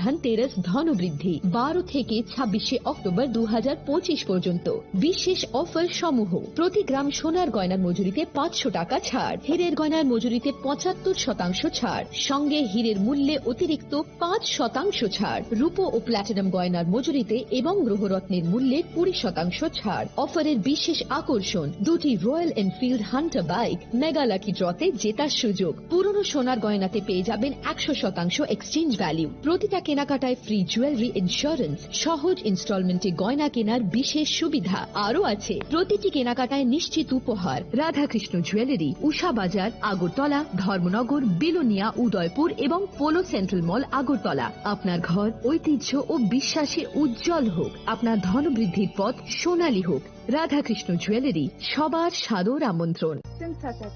ধনতেরাস ধনবৃদ্ধি 12 থেকে 26 অক্টোবর 2025 পর্যন্ত বিশেষ অফার সমূহ। প্রতি গ্রাম সোনার গয়নার মজুরিতে 500 টাকা ছাড়, হীরের গয়নার মজুরিতে 75% ছাড়, সঙ্গে হীরের মূল্যে অতিরিক্ত 5% ছাড়, রূপো ও প্ল্যাটিনাম গয়নার মজুরিতে এবং গ্রহরত্নের মূল্যে 20% ছাড়। অফারের বিশেষ আকর্ষণ, দুটি Royal Enfield Hunter bike mega lucky ড্রতে জেতার সুযোগ। পুরনো সোনার গয়নাতে পেয়ে যাবেন 100% এক্সচেঞ্জ ভ্যালু। প্রতিটা কেনাকাটায় ফ্রি জুয়েলারি ইন্স্যুরেন্স, সহজ ইনস্টলমেন্টে গয়না কেনার বিশেষ সুবিধা আরও আছে। প্রতিটি কেনাকাটায় নিশ্চিত উপহার। রাধাকৃষ্ণ জুয়েলারি, উষা বাজার, আগরতলা, ধর্মনগর, বিলোনিয়া, উদয়পুর এবং পোলো সেন্ট্রাল মল, আগরতলা। আপনার ঘর ঐতিহ্য ও বিশ্বাসে উজ্জ্বল হোক, আপনার ধনবৃদ্ধির পথ সোনালী হোক। রাধাকৃষ্ণ জুয়েলারি, সবার সাদর আমন্ত্রণ।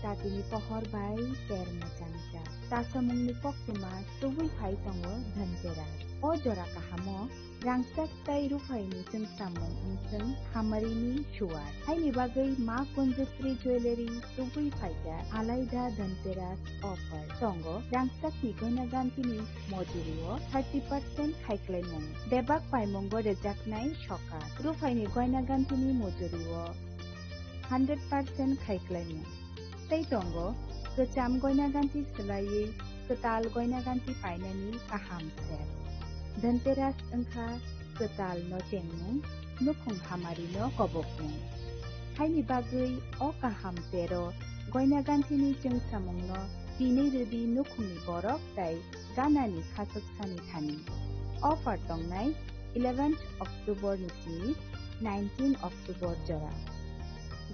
Tatini pohor bai ter macangca. Tasamungni poktuma tubui phai tongo dhanteras. O jora kahamo rangsak tai rufai ni sing samung sing hamarini shuar. Haini bagai ma Kunjasri jewelry tubui phai ja alaida dhanteras offer. Tongo rangsak ni goina gantini mojurio 30% haiklai mung. Debak pai munggo rejaknai shoka. Rufai ni goina gantini mojurio 100% haiklai mung. Tei tongo kecam goina ganti selaye ketal goina ganti painani kaham ser. Dhanteras engkha ketal no tengmung nukhung hamari no kobokmung. Haini bagai o kaham tero goina ganti ni jeng samung no tini rudi nukhungni borok tai ganani khasuk sani thani. Offer tongnai 11th October nisini 19 October jora.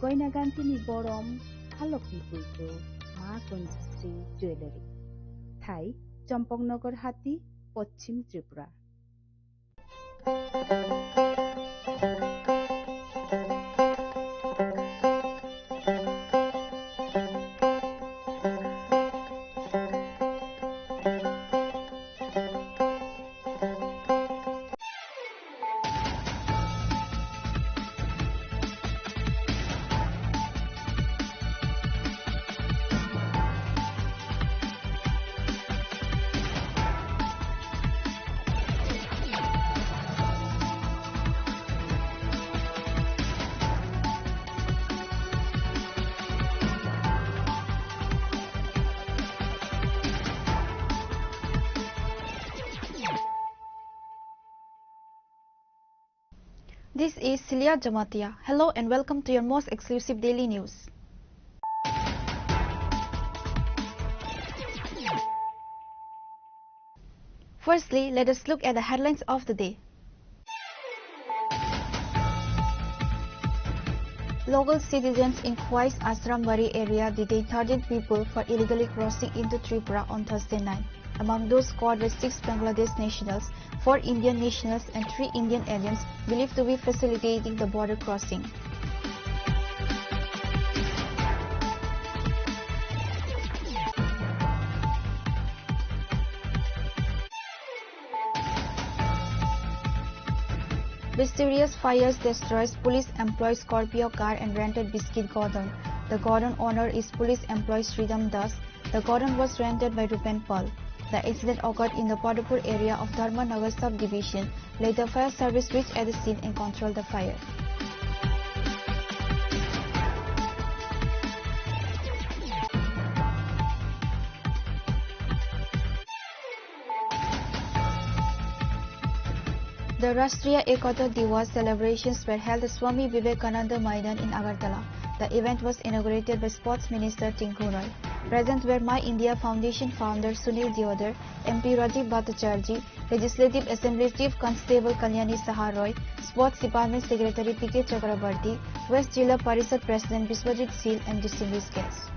Goina ganti ni borom Halokni Puito, Ma Kunjasri Jewelry. Thai, Champongnagar Hati, Pochim Tripura. This is Celia Jamatia. Hello and welcome to your most exclusive daily news. Firstly, let us look at the headlines of the day. Local citizens in Khwais Asrambari area detained 13 people for illegally crossing into Tripura on Thursday night. Among those caught were 6 Bangladesh nationals, 4 Indian nationals and 3 Indian aliens believed to be facilitating the border crossing. Mysterious fires destroys police employee Scorpio car and rented biscuit godown. The godown owner is police employee Sridham Das. The godown was rented by Rupen Pal. The incident occurred in the Padapur area of Dharmanagar subdivision. Later, fire service reached at the scene and controlled the fire. The Rashtriya Ekata Diwas celebrations were held at Swami Vivekananda Maidan in Agartala. The event was inaugurated by Sports Minister Tinku Roy. Present were My India Foundation founder Sunil Deodar, MP Rajiv Bhattacharjee, Legislative Assembly Chief Constable Kalyani Saha Roy, Sports Department Secretary P.K. Chakrabarti, West Jilla Parishad President Biswajit Seal and distinguished guests.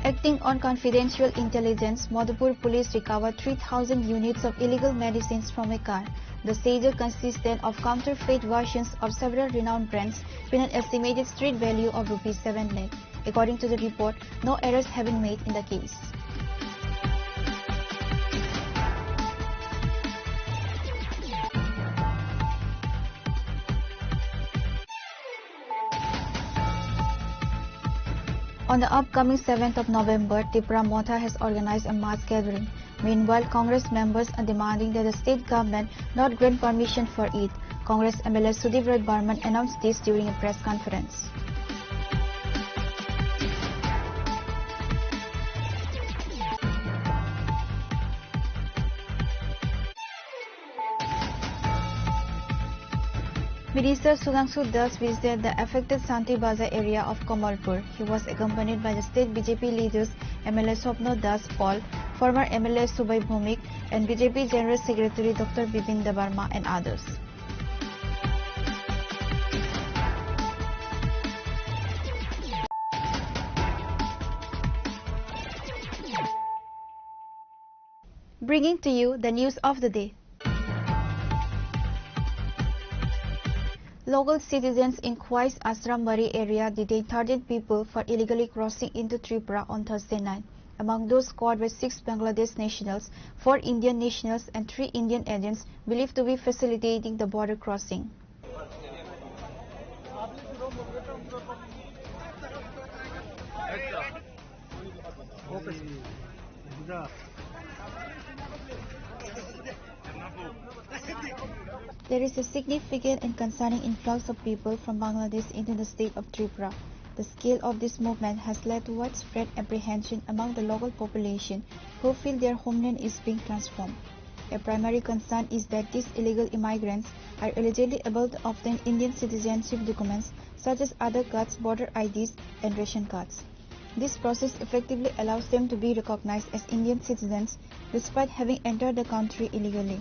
Acting on confidential intelligence, Madhupur police recovered 3,000 units of illegal medicines from a car. The seizure consisted of counterfeit versions of several renowned brands with an estimated street value of Rs 7 lakh. According to the report, no errors have been made in the case. On the upcoming 7th of November, Tripura Motha has organized a mass gathering. Meanwhile, Congress members are demanding that the state government not grant permission for it. Congress MLA Sudip Roy Barman announced this during a press conference. Minister Sudhanshu Das visited the affected Santi Bazaar area of Kamalpur. He was accompanied by the state BJP leaders MLA Swapno Das Paul, former MLA Subhai Bhumik, and BJP General Secretary Dr. Bipin Debarma and others. Bringing to you the news of the day. Local citizens in Khoi's Asrambari area detained 13 people for illegally crossing into Tripura on Thursday night. Among those caught were 6 Bangladesh nationals, 4 Indian nationals and 3 Indian agents believed to be facilitating the border crossing. There is a significant and concerning influx of people from Bangladesh into the state of Tripura. The scale of this movement has led to widespread apprehension among the local population who feel their homeland is being transformed. A primary concern is that these illegal immigrants are allegedly able to obtain Indian citizenship documents such as Aadhaar cards, voter IDs, and ration cards. This process effectively allows them to be recognized as Indian citizens despite having entered the country illegally.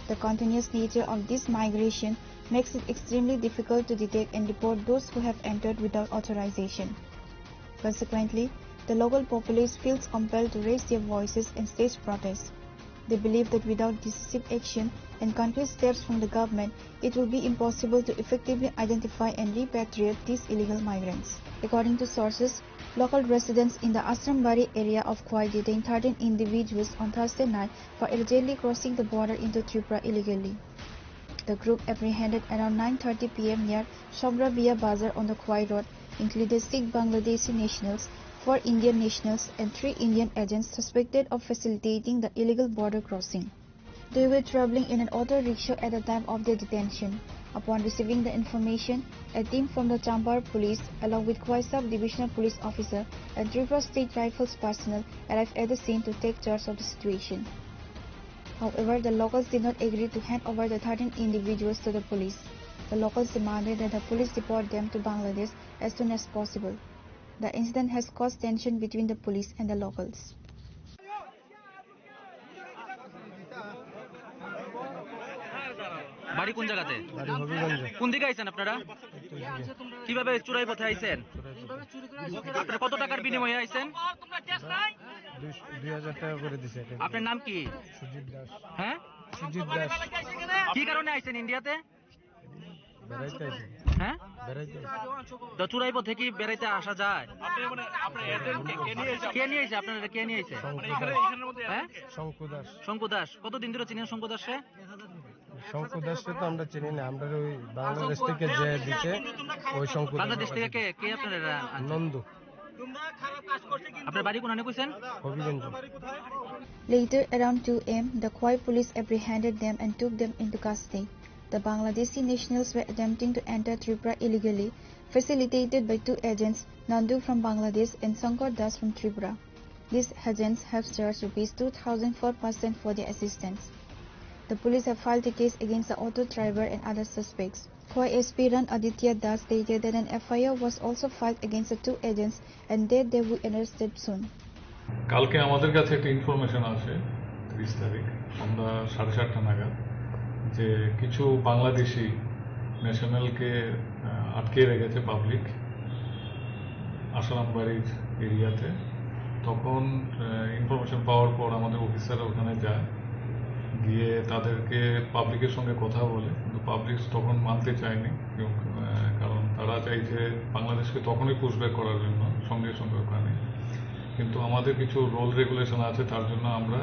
The continuous nature of this migration makes it extremely difficult to detect and deport those who have entered without authorization. Consequently, the local populace feels compelled to raise their voices and stage protests. They believe that without decisive action and concrete steps from the government, it will be impossible to effectively identify and repatriate these illegal migrants. According to sources, local residents in the Asrambari area of Khoi detained 13 individuals on Thursday night for allegedly crossing the border into Tripura illegally. The group apprehended around 9:30 p.m. near Sograbiya Bazar on the Khoi road included 6 Bangladeshi nationals, 4 Indian nationals and 3 Indian agents suspected of facilitating the illegal border crossing. They were traveling in an auto rickshaw at the time of their detention. Upon receiving the information, a team from the Champar police, along with Khoi sub-divisional police officer and Tripura State Rifles personnel, arrived at the scene to take charge of the situation. However, the locals did not agree to hand over the 13 individuals to the police. The locals demanded that the police deport them to Bangladesh as soon as possible. The incident has caused tension between the police and the locals. বাড়ি কোন জায়গাতে? কোন দিকে আইছেন আপনারা? কিভাবে চুরাই পথে আইছেন? আপনারা কত টাকার বিনিময়ে আইছেন? 2000 টাকা করে দিছে। আপনার নাম কি? সুজিত দাস। হ্যাঁ? সুজিত দাস। কি কারণে আইছেন ইন্ডিয়াতে? বেড়াইতে আইছি। হ্যাঁ? বেড়াইতে আইছি। তো চুরাই পথে কি বেড়াইতে আসা যায়? আপনার এজেন্ট কে নিয়ে আইছে? আপনারা কে নিয়ে আইছে? হ্যাঁ? শঙ্কু দাস। শঙ্কু দাস। কতদিন ধরে চিনেন শঙ্কু দাসকে? শঙ্কু দাসকে তো আমরা চিনি না, আমরা ওই বাংলাদেশ থেকে যে দিতে ওই শঙ্কু দাস। বাংলাদেশ থেকে কে আপনারা? নন্দু। আপনার বাড়ি কোনানে কইছেন? Habiganj. Later, around 2 am, the Khoi police apprehended them and took them into custody. The Bangladeshi nationals were attempting to enter Tripura illegally, facilitated by 2 agents, Nandu from Bangladesh and Sankar Das from Tripura. These agents have charged ₹2,000 per person for their assistance. The police have filed a case against the auto driver and other suspects. Khoi SP Ran Aditya Das stated that an FIR was also filed against the 2 agents and that they will be arrested soon. কালকে আমাদের কাছে একটা information আসে 30 তারিখ সন্ধ্যা 7:30 নাগাদ যে কিছু বাংলাদেশি ন্যাশনালকে আটকে রেখেছে পাবলিক আসারামবাড়ির এরিয়াতে। তখন ইনফরমেশন পাওয়ার পর আমাদের অফিসাররা ওখানে যায়, গিয়ে তাদেরকে পাবলিকের সঙ্গে কথা বলে, কিন্তু পাবলিক তখন মানতে চায়নি, কারণ তারা চাইছে বাংলাদেশকে তখনই পুশব্যাক করার জন্য সঙ্গে সঙ্গে ওখানে। কিন্তু আমাদের কিছু রুল রেগুলেশন আছে, তার জন্য আমরা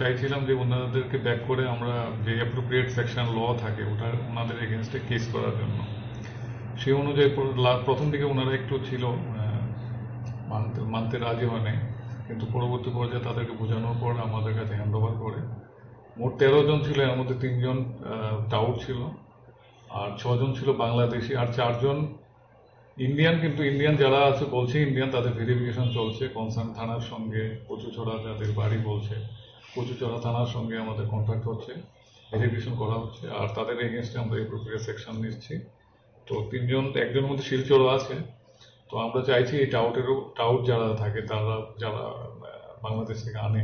চাইছিলাম যে ওনাদেরকে ব্যাক করে আমরা যে অ্যাপ্রোপ্রিয়েট সেকশন ল থাকে ওটা ওনাদের এগেনস্টে কেস করার জন্য। সেই অনুযায়ী প্রথম দিকে ওনারা একটু ছিল মানতে রাজি হয় নাই, কিন্তু পরবর্তী পর্যায়ে তাদেরকে বোঝানোর পর আমাদের কাছে হ্যান্ড ওভার করে। মোট 13 জন ছিল, এর মধ্যে 3 জন টাউট ছিল, আর 6 জন ছিল বাংলাদেশি, আর 4 জন ইন্ডিয়ান। কিন্তু ইন্ডিয়ান যারা আছে বলছে ইন্ডিয়ান, তাদের ভেরিফিকেশন চলছে কনসার্ন থানার সঙ্গে। কচুছড়া যাদের বাড়ি বলছে, কচুছড়া থানার সঙ্গে আমাদের কন্ট্যাক্ট হচ্ছে, ভেরিফিকেশন করা হচ্ছে, আর তাদের এগেনস্টে আমরা এপ্রোপ্রিয়েট সেকশন নিচ্ছি। তো 3 জন, একজনের মধ্যে শিলচরও আছে। তো আমরা চাইছি এই টাউট যারা থাকে, যারা বাংলাদেশ থেকে আনে,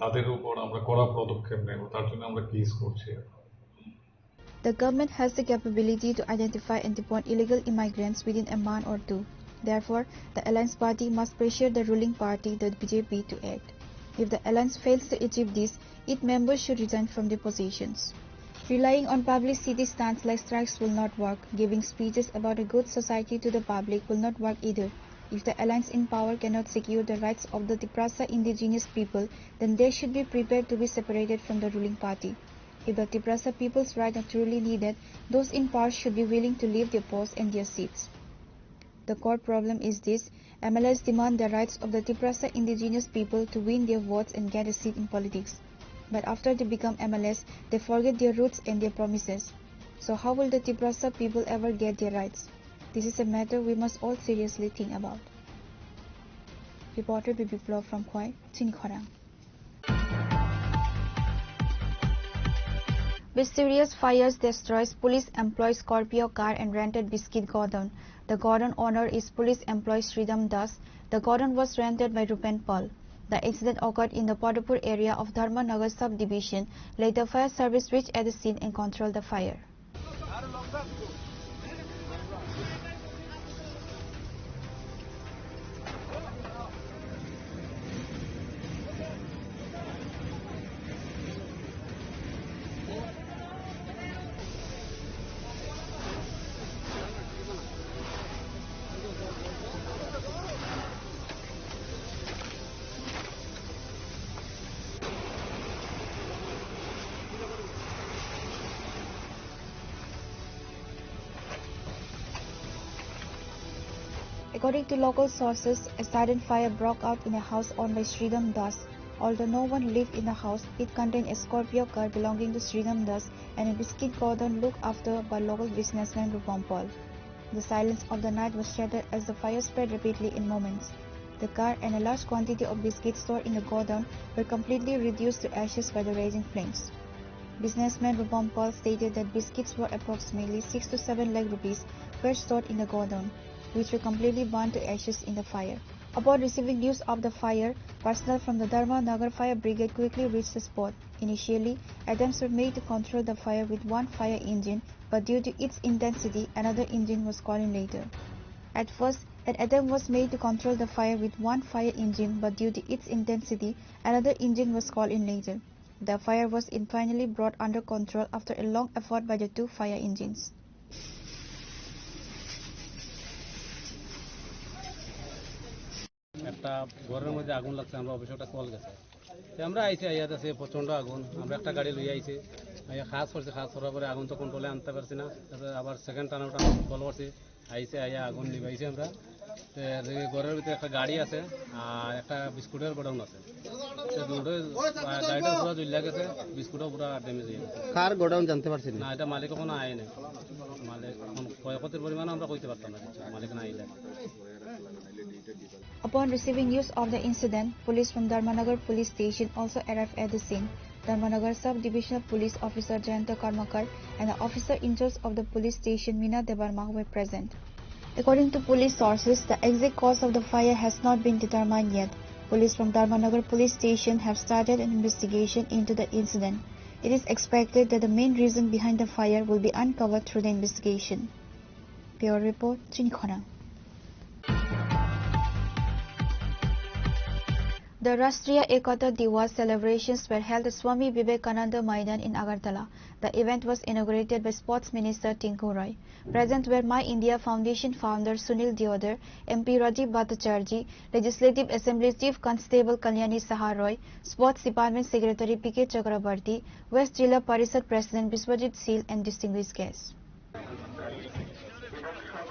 তাদের উপর আমরা কড়া পদক্ষেপ নেব, তার জন্য আমরা কেস করছি। The government has the capability to identify and deport illegal immigrants within a month or two. Therefore, the Alliance Party must pressure the ruling party, the BJP, to act. If the Alliance fails to achieve this, its members should resign from their positions. Relying on publicity stunts like strikes will not work. Giving speeches about a good society to the public will not work either. If the alliance in power cannot secure the rights of the Tiprasa indigenous people, then they should be prepared to be separated from the ruling party. If the Tiprasa people's rights are truly needed, those in power should be willing to leave their posts and their seats. The core problem is this: MLAs demand the rights of the Tiprasa indigenous people to win their votes and get a seat in politics. But after they become MLAs, they forget their roots and their promises. So how will the Tiprasa people ever get their rights? This is a matter we must all seriously think about. Reporter Bibiplov from Khoi, Chinkhorang. Mysterious fires destroys police employee Scorpio car and rented biscuit godown. The godown owner is police employee Sridham Das. The godown was rented by Rupen Pal. The incident occurred in the Padapur area of Dharmanagar subdivision. Later, fire service reached at the scene and controlled the fire. According to local sources, a sudden fire broke out in a house owned by Sridham Das. Although no one lived in the house, it contained a Scorpio car belonging to Sridham Das and a biscuit godown looked after by local businessman Rupam Pal. The silence of the night was shattered as the fire spread rapidly in moments. The car and a large quantity of biscuits stored in the godown were completely reduced to ashes by the raging flames. Businessman Rupam Pal stated that biscuits were approximately 6 to 7 lakh rupees were stored in the godown, which were completely burned to ashes in the fire. Upon receiving news of the fire, personnel from the Dharma Nagar Fire Brigade quickly reached the spot. Initially, attempts were made to control the fire with one fire engine, but due to its intensity, another engine was called in later. At first, an attempt was made to control the fire with one fire engine, but due to its intensity, another engine was called in later. The fire was finally brought under control after a long effort by the two fire engines. একটা ঘরের মধ্যে আগুন লাগছে, আমরা অফিসে একটা call গেছে, আমরা আইসি আইয়া আছে প্রচণ্ড আগুন, আমরা একটা গাড়ি লইয়া আইছি, আইয়া খাস করছি, খাস করার পরে আগুন তো কন্ট্রোলে আনতে পারছি না, তারপরে আবার সেকেন্ড টার্ন কল করছি, আইসে আইয়া আগুন নিবাইছি আমরা। ঘরের ভিতরে একটা গাড়ি আছে আর একটা বিস্কুটের গোডাউন আছে, গাড়িটা পুরো জ্বলিয়া গেছে, বিস্কুটও পুরো ড্যামেজ হয়ে গেছে। কার গোডাউন জানতে পারছি না, এটা মালিক কোনো আয় নাই, মালিক ক্ষয়ক্ষতির পরিমাণ আমরা কইতে পারতাম না, মালিক না আইলে। Upon receiving news of the incident, police from Dharmanagar police station also arrived at the scene. Dharmanagar sub-divisional police officer Jayanta Karmakar and the officer in charge of the police station Meena Debarma were present. According to police sources, the exact cause of the fire has not been determined yet. Police from Dharmanagar police station have started an investigation into the incident. It is expected that the main reason behind the fire will be uncovered through the investigation. Bureau Report, Chinkhorang. The Rashtriya Ekata Diwas celebrations were held at Swami Vivekananda Maidan in Agartala. The event was inaugurated by Sports Minister Tinku Roy. Present were My India Foundation founder Sunil Deodar, MP Rajiv Bhattacharjee, Legislative Assembly Chief Constable Kalyani Saha Roy, Sports Department Secretary P.K. Chakrabarti, West Jilla Parishad President Biswajit Sil and distinguished guests.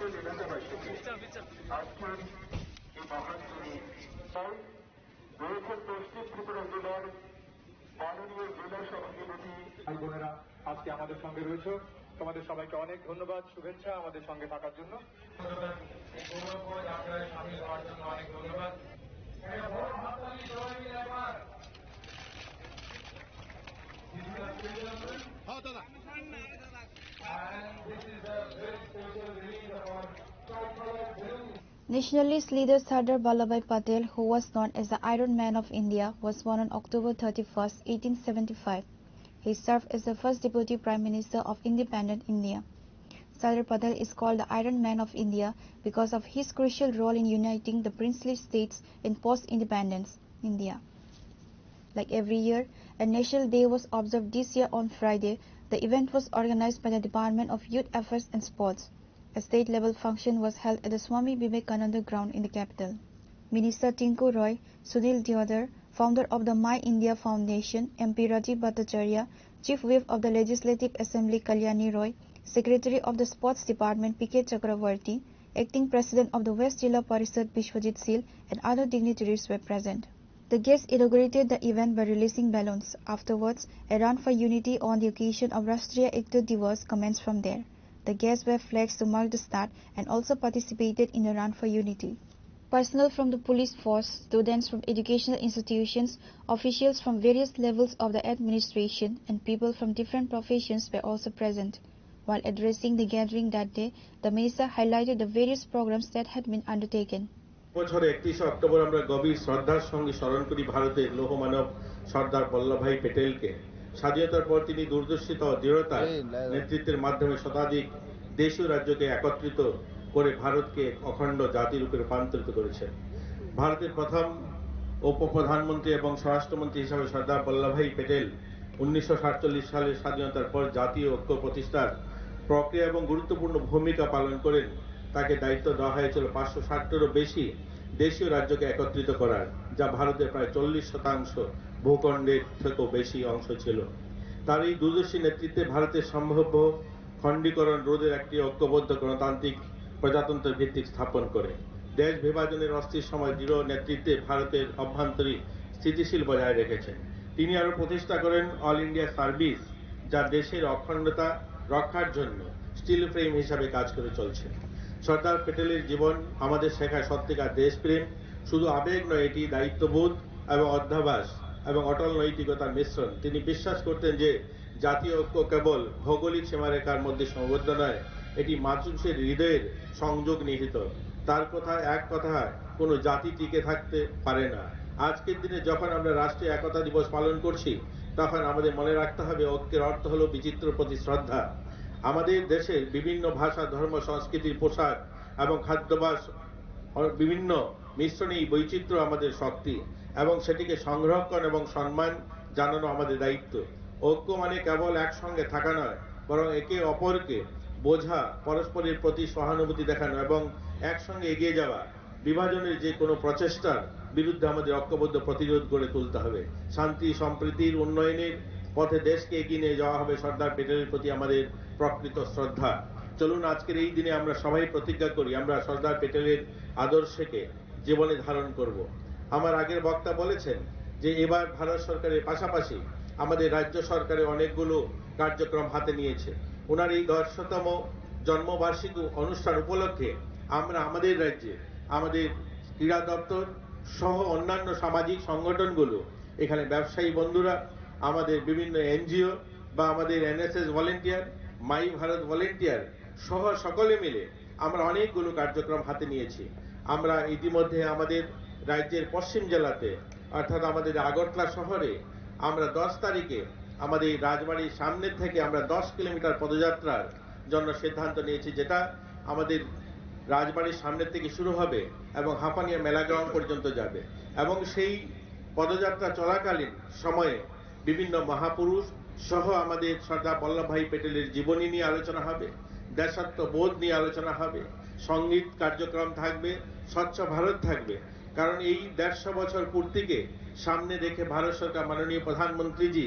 ভাই বোনেরা আজকে আমাদের সঙ্গে রয়েছে, তোমাদের সবাইকে অনেক ধন্যবাদ, শুভেচ্ছা আমাদের সঙ্গে থাকার জন্য। অনেক ধন্যবাদ। Nationalist leader Sardar Vallabhbhai Patel, who was known as the Iron Man of India, was born on October 31, 1875. He served as the first Deputy Prime Minister of independent India. Sardar Patel is called the Iron Man of India because of his crucial role in uniting the princely states in post-independence India. Like every year, a national day was observed this year on Friday. The event was organized by the Department of Youth Affairs and Sports. A state-level function was held at the Swami Vivekananda ground in the capital. Minister Tinku Roy, Sunil Deodhar, founder of the My India Foundation, MP Rajiv Bhattacharya, Chief Whip of the Legislative Assembly Kalyani Roy, Secretary of the Sports Department P.K. Chakravarti, Acting President of the West Jilla Parishad Bishwajit Sil, and other dignitaries were present. The guests inaugurated the event by releasing balloons. Afterwards, a run for unity on the occasion of Rashtriya Ekta Divas commenced from there. The guests waved flags to mark the start and also participated in the run for unity. Personnel from the police force, students from educational institutions, officials from various levels of the administration, and people from different professions were also present. While addressing the gathering that day, the minister highlighted the various programs that had been undertaken. বছরে 31 October আমরা গভীর শ্রদ্ধার সঙ্গে স্মরণ করি ভারতের লৌহমানব সর্দার বল্লভভাই প্যাটেলকে। স্বাধীনতার পর তিনি দূরদর্শিতা ও দৃঢ়তার নেতৃত্বের মাধ্যমে শতাধিক দেশ ও রাজ্যকে একত্রিত করে ভারতকে অখণ্ড জাতিরূপে রূপান্তরিত করেছেন। ভারতের প্রথম উপপ্রধানমন্ত্রী এবং স্বরাষ্ট্রমন্ত্রী হিসাবে সর্দার বল্লভভাই প্যাটেল 1947 সালের স্বাধীনতার পর জাতীয় ঐক্য প্রতিষ্ঠার প্রক্রিয়া এবং গুরুত্বপূর্ণ ভূমিকা পালন করেন। তাকে দায়িত্ব দেওয়া হয়েছিল 560টিরও বেশি দেশীয় রাজ্যকে একত্রিত করার, যা ভারতের প্রায় 40% ভূখণ্ডের থেকেও বেশি অংশ ছিল। তার এই দূরদর্শী নেতৃত্বে ভারতের সম্ভাব্য খণ্ডীকরণ রোধের একটি ঐক্যবদ্ধ গণতান্ত্রিক প্রজাতন্ত্রের ভিত্তি স্থাপন করে দেশ বিভাজনের অস্থির সময় দৃঢ় নেতৃত্বে ভারতের অভ্যন্তরীণ স্থিতিশীল বজায় রেখেছেন। তিনি আরো প্রতিষ্ঠা করেন অল ইন্ডিয়া সার্ভিস, যা দেশের অখণ্ডতা রক্ষার জন্য স্টিল ফ্রেম হিসাবে কাজ করে চলছে। সর্দার প্যাটেলের জীবন আমাদের শেখায় সত্যিকার দেশপ্রেম শুধু আবেগ নয়, এটি দায়িত্ববোধ এবং অধ্যাবাস এবং অটল নৈতিকতার মিশ্রণ। তিনি বিশ্বাস করতেন যে জাতীয় ঐক্য কেবল ভৌগোলিক সীমারেখার মধ্যে সীমাবদ্ধ নয়, এটি মানুষের হৃদয়ের সংযোগ নিহিত। তার কথায় এক কথায় কোনো জাতি টিকে থাকতে পারে না। আজকের দিনে যখন আমরা রাষ্ট্রীয় একতা দিবস পালন করছি, তখন আমাদের মনে রাখতে হবে ঐক্যের অর্থ হলো বিচিত্র প্রতি শ্রদ্ধা। আমাদের দেশের বিভিন্ন ভাষা, ধর্ম, সংস্কৃতির পোশাক এবং খাদ্যাভ্যাস বিভিন্ন মিশ্রণেই বৈচিত্র্য আমাদের শক্তি এবং সেটিকে সংরক্ষণ এবং সম্মান জানানো আমাদের দায়িত্ব। ঐক্য মানে কেবল একসঙ্গে থাকা নয়, বরং একে অপরকে বোঝা, পরস্পরের প্রতি সহানুভূতি দেখানো এবং একসঙ্গে এগিয়ে যাওয়া। বিভাজনের যে কোনো প্রচেষ্টার বিরুদ্ধে আমাদের ঐক্যবদ্ধ প্রতিরোধ গড়ে তুলতে হবে। শান্তি, সম্প্রীতির, উন্নয়নের পথে দেশকে এগিয়ে নিয়ে যাওয়া হবে সর্দার প্যাটেলের প্রতি আমাদের প্রকৃত শ্রদ্ধা। চলুন আজকের এই দিনে আমরা সবাই প্রতিজ্ঞা করি আমরা সর্দার প্যাটেলের আদর্শকে জীবনে ধারণ করব। আমার আগের বক্তা বলেছেন যে এবার ভারত সরকারের পাশাপাশি আমাদের রাজ্য সরকারের অনেকগুলো কার্যক্রম হাতে নিয়েছে। ওনার এই ১০০তম জন্মবার্ষিকী অনুষ্ঠান উপলক্ষে আমরা আমাদের রাজ্যে আমাদের ক্রীড়া দপ্তর সহ অন্যান্য সামাজিক সংগঠনগুলো, এখানে ব্যবসায়ী বন্ধুরা, আমাদের বিভিন্ন এনজিও বা আমাদের এনএসএস ভলেন্টিয়ার, মাই ভারত ভলেন্টিয়ার সহ সকলে মিলে আমরা অনেকগুলো কার্যক্রম হাতে নিয়েছি। আমরা ইতিমধ্যে আমাদের রাজ্যের পশ্চিম জেলাতে অর্থাৎ আমাদের আগরতলা শহরে আমরা 10 তারিখে আমাদের রাজবাড়ির সামনের থেকে আমরা 10 কিলোমিটার পদযাত্রার জন্য সিদ্ধান্ত নিয়েছি, যেটা আমাদের রাজবাড়ির সামনের থেকে শুরু হবে এবং হাঁপানিয়া মেলা গ্রাউন্ড পর্যন্ত যাবে। এবং সেই পদযাত্রা চলাকালীন সময়ে বিভিন্ন মহাপুরুষ সহ আমাদের সর্দার বল্লভভাই প্যাটেলের জীবনী নিয়ে আলোচনা হবে, দেশাত্মবোধ নিয়ে আলোচনা হবে, সঙ্গীত কার্যক্রম থাকবে, স্বচ্ছ ভারত থাকবে। কারণ এই 150 বছর পূর্তিকে সামনে রেখে ভারত সরকার মাননীয় প্রধানমন্ত্রীজি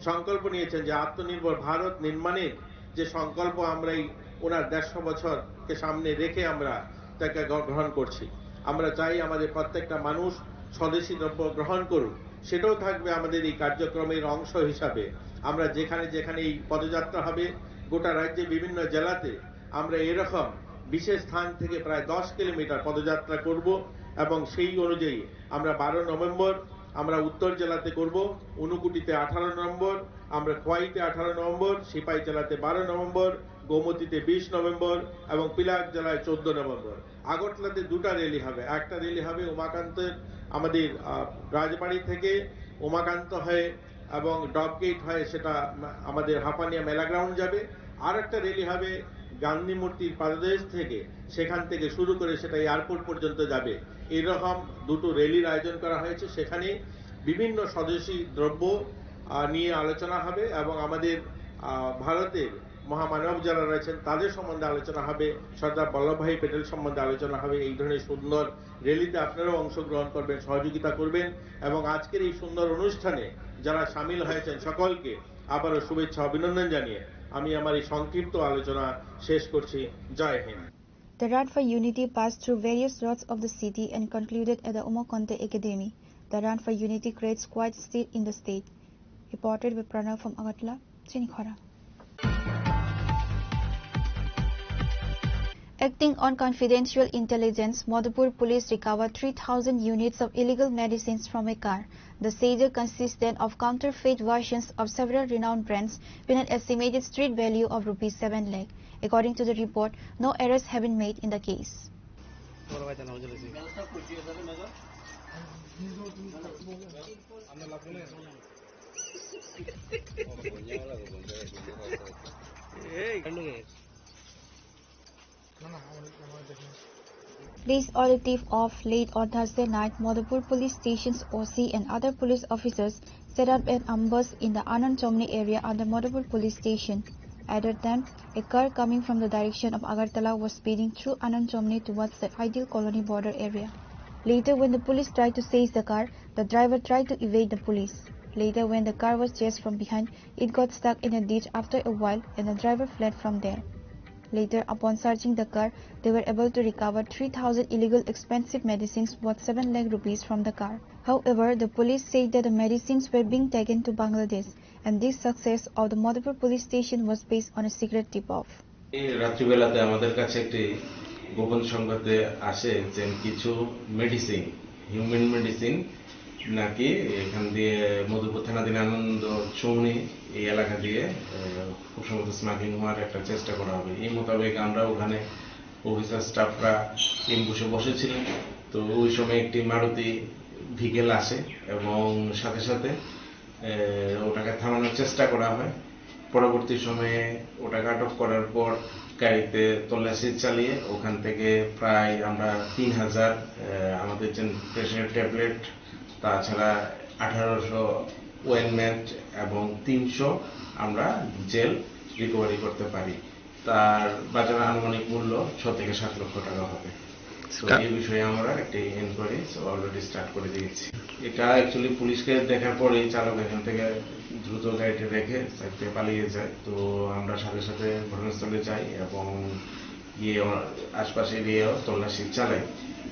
সংকল্প নিয়েছেন যে আত্মনির্ভর ভারত নির্মাণের যে সংকল্প আমরা এই ওনার 150 বছরকে সামনে রেখে আমরা তাকে গ্রহণ করছি। আমরা চাই আমাদের প্রত্যেকটা মানুষ স্বদেশী দ্রব্য গ্রহণ করুক, সেটাও থাকবে আমাদের এই কার্যক্রমের অংশ হিসাবে। আমরা যেখানে যেখানে এই পদযাত্রা হবে গোটা রাজ্যে বিভিন্ন জেলাতে আমরা এরকম বিশেষ স্থান থেকে প্রায় 10 কিলোমিটার পদযাত্রা করব এবং সেই অনুযায়ী আমরা 12 নভেম্বর আমরা উত্তর জেলাতে করব, ঊনকোটিতে 18 নভেম্বর, আমরা খোয়াইতে 18 নভেম্বর, সিপাহী জেলাতে 12 নভেম্বর, গোমতীতে 20 নভেম্বর এবং পিলাক জেলায় 14 নভেম্বর। আগরতলাতে দুটা র্যালি হবে, একটা র্যালি হবে উমাকান্তের আমাদের রাজবাড়ি থেকে উমাকান্ত হয়ে এবং ডবগেট হয়ে সেটা আমাদের হাঁপানিয়া মেলা গ্রাউন্ড যাবে, আর একটা র্যালি হবে গান্ধী মূর্তির পাদদেশ থেকে, সেখান থেকে শুরু করে সেটা এয়ারপোর্ট পর্যন্ত যাবে। এরকম দুটো র্যালির আয়োজন করা হয়েছে, সেখানে বিভিন্ন স্বদেশী দ্রব্য নিয়ে আলোচনা হবে এবং আমাদের ভারতের মহামানব যারা রয়েছেন তাদের সম্বন্ধে আলোচনা হবে, সর্দার বল্লভভাই প্যাটেল সম্বন্ধে আলোচনা হবে। এই ধরনের সুন্দর র্যালিতে আপনারাও অংশগ্রহণ করবেন, সহযোগিতা করবেন এবং আজকের এই সুন্দর অনুষ্ঠানে যারা সামিল হয়েছেন সকলকে আবারও শুভেচ্ছা অভিনন্দন জানিয়ে আমি আমার এই সংক্ষিপ্ত আলোচনা শেষ করছি। জয় Hind. The Run for Unity passed through various roads of the city and concluded at the Umakonte Academy. The Run for Unity creates quiet state in the state. Reported by Pranav from Agartala, Chinikhara. Acting on confidential intelligence, Madhupur police recovered 3,000 units of illegal medicines from a car. The seizure consisted of counterfeit versions of several renowned brands with an estimated street value of ₹7 lakh. According to the report, no arrests have been made in the case. Police auditive of late on Thursday night, Madhupur police station's OC and other police officers set up an ambush in the Anand Chomni area under Madhupur police station. At that time, a car coming from the direction of Agartala was speeding through Anand Chomni towards the Ideal Colony border area. Later, when the police tried to seize the car, the driver tried to evade the police. Later, when the car was chased from behind, it got stuck in a ditch after a while and the driver fled from there. Later, upon searching the car, they were able to recover 3,000 illegal expensive medicines worth ₹7 lakh from the car. However, the police said that the medicines were being taken to Bangladesh, and this success of the Madhupur police station was based on a secret tip-off. এই রাত্রিবেলাতে আমাদের কাছে একটি গোপন সংবাদে আসে যে কিছু medicine, human medicine নাকি এখান দিয়ে মধুপুর থানাধীন আনন্দ চৌনি এই এলাকা দিয়ে খুব সম্ভবত স্মাগলিং হওয়ার একটা চেষ্টা করা হবে। এই মোতাবেক আমরা ওখানে অফিসার স্টাফরা এমবুসে বসেছিলেন। তো ওই সময় একটি মারুতি ভিকেল আসে এবং সাথে সাথে ওটাকে থামানোর চেষ্টা করা হয়। পরবর্তী সময়ে ওটাকে আটক করার পর গাড়িতে তল্লাশি চালিয়ে ওখান থেকে প্রায় আমরা 3,000 আমাদের যে প্রেশার ট্যাবলেট, তাছাড়া 1800 ওয়েনমেন্ট এবং 300 আমরা জেল রিকভারি করতে পারি। তার বাজার আনুমানিক মূল্য 6 থেকে 7 লক্ষ টাকা হবে। তো এই বিষয়ে আমরা একটি এনকোয়ারি অলরেডি স্টার্ট করে দিয়েছি। এটা অ্যাকচুয়ালি পুলিশকে দেখার পরেই চালক এখান থেকে দ্রুত গাড়িটি রেখে সাইড থেকে পালিয়ে যায়। তো আমরা সাথে সাথে ঘটনাস্থলে যাই এবং গিয়ে আশপাশে এরিয়াও তল্লাশি চালাই।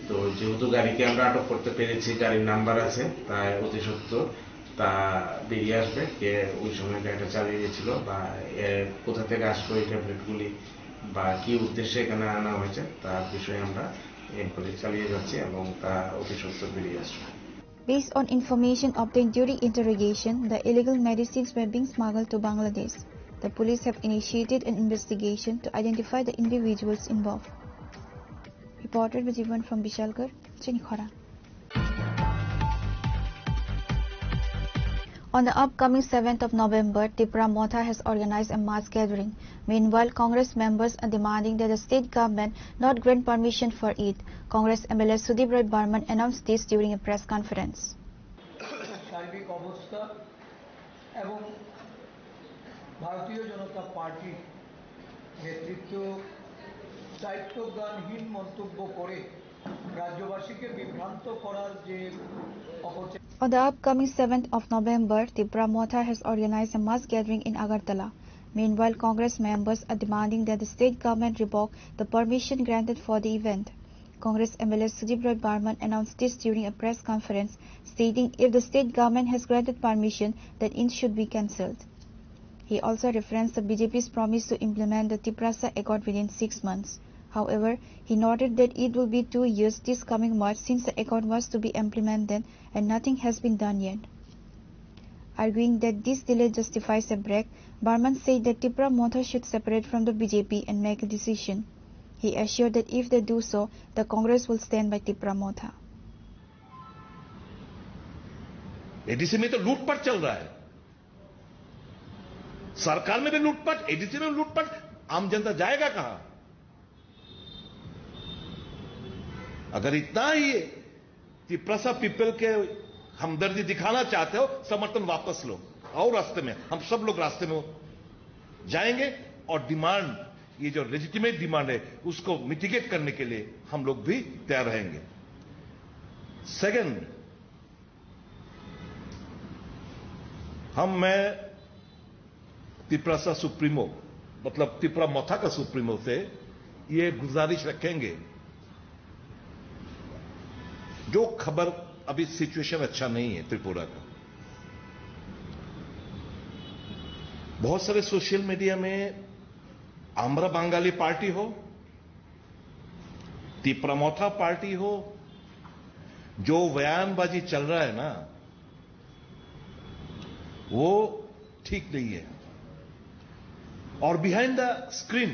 তো যেহেতু গাড়িকে আমরা আটক করতে পেরেছি, গাড়ির নাম্বার আছে, তাই অতি সত্বর তা বেরিয়ে আসবে কে ওই সময় গাড়িটা চালিয়ে গেছিল বা কোথা থেকে আসলো এই ট্যাবলেটগুলি বা কি উদ্দেশ্যে এখানে আনা হয়েছে তার বিষয়ে আমরা এনকোয়ারি চালিয়ে যাচ্ছি এবং তা অতি সত্বর বেরিয়ে আসবে। Based on information obtained during interrogation, the illegal medicines were being smuggled to Bangladesh. The police have initiated an investigation to identify the individuals involved. Reported by Jivan from Bishalgarh, Chinikhara. On the upcoming 7th of November, Tripura Motha has organized a mass gathering. Meanwhile, Congress members are demanding that the state government not grant permission for it. Congress MLA Sudip Roy Barman announced this during a press conference. সার্বিক অবস্থা এবং ভারতীয় জনতা party নেতৃত্ব দায়িত্বজ্ঞানহীন মন্তব্য করে রাজ্যবাসীকে বিভ্রান্ত করার যে অপচেষ্টা। On the upcoming 7th of November, Tripura Motha has organized a mass gathering in Agartala. Meanwhile, Congress members are demanding that the state government revoke the permission granted for the event. Congress MLA Sudip Roy Barman announced this during a press conference, stating if the state government has granted permission, then it should be cancelled. He also referenced the BJP's promise to implement the Tiprasa Accord within 6 months. However, he noted that it will be 2 years this coming March since the accord was to be implemented and nothing has been done yet. Arguing that this delay justifies a break, Barman said that Tipra Motha should separate from the BJP and make a decision. He assured that if they do so, the Congress will stand by Tipra Motha. ADC में तो लूटपाट चल रहा है, सरकार में भी लूटपाट, एडीसी में लूटपाट, आम जनता जाएगा कहां? अगर इतना ही तिप्रसा पीपल के हमदर्दी दिखाना चाहते हो, समर्थन वापस लो और रास्ते में हम सब लोग रास्ते में जाएंगे और डिमांड, ये जो लेजिटिमेट डिमांड है उसको मिटिगेट करने के लिए हम लोग भी तैयार रहेंगे. सेकंड, मैं तिप्रसा सुप्रीमो मतलब तिप्रा मोथा का सुप्रीमो से ये गुजारिश रखेंगे, जो खबर अभी सिचुएशन अच्छा नहीं है त्रिपुरा का. बहुत सारे सोशल मीडिया में आम्रा बंगाली पार्टी हो, तिप्रा मोथा पार्टी हो, जो बयानबाजी चल रहा है ना, वो ठीक नहीं है. और बिहाइंड द स्क्रीन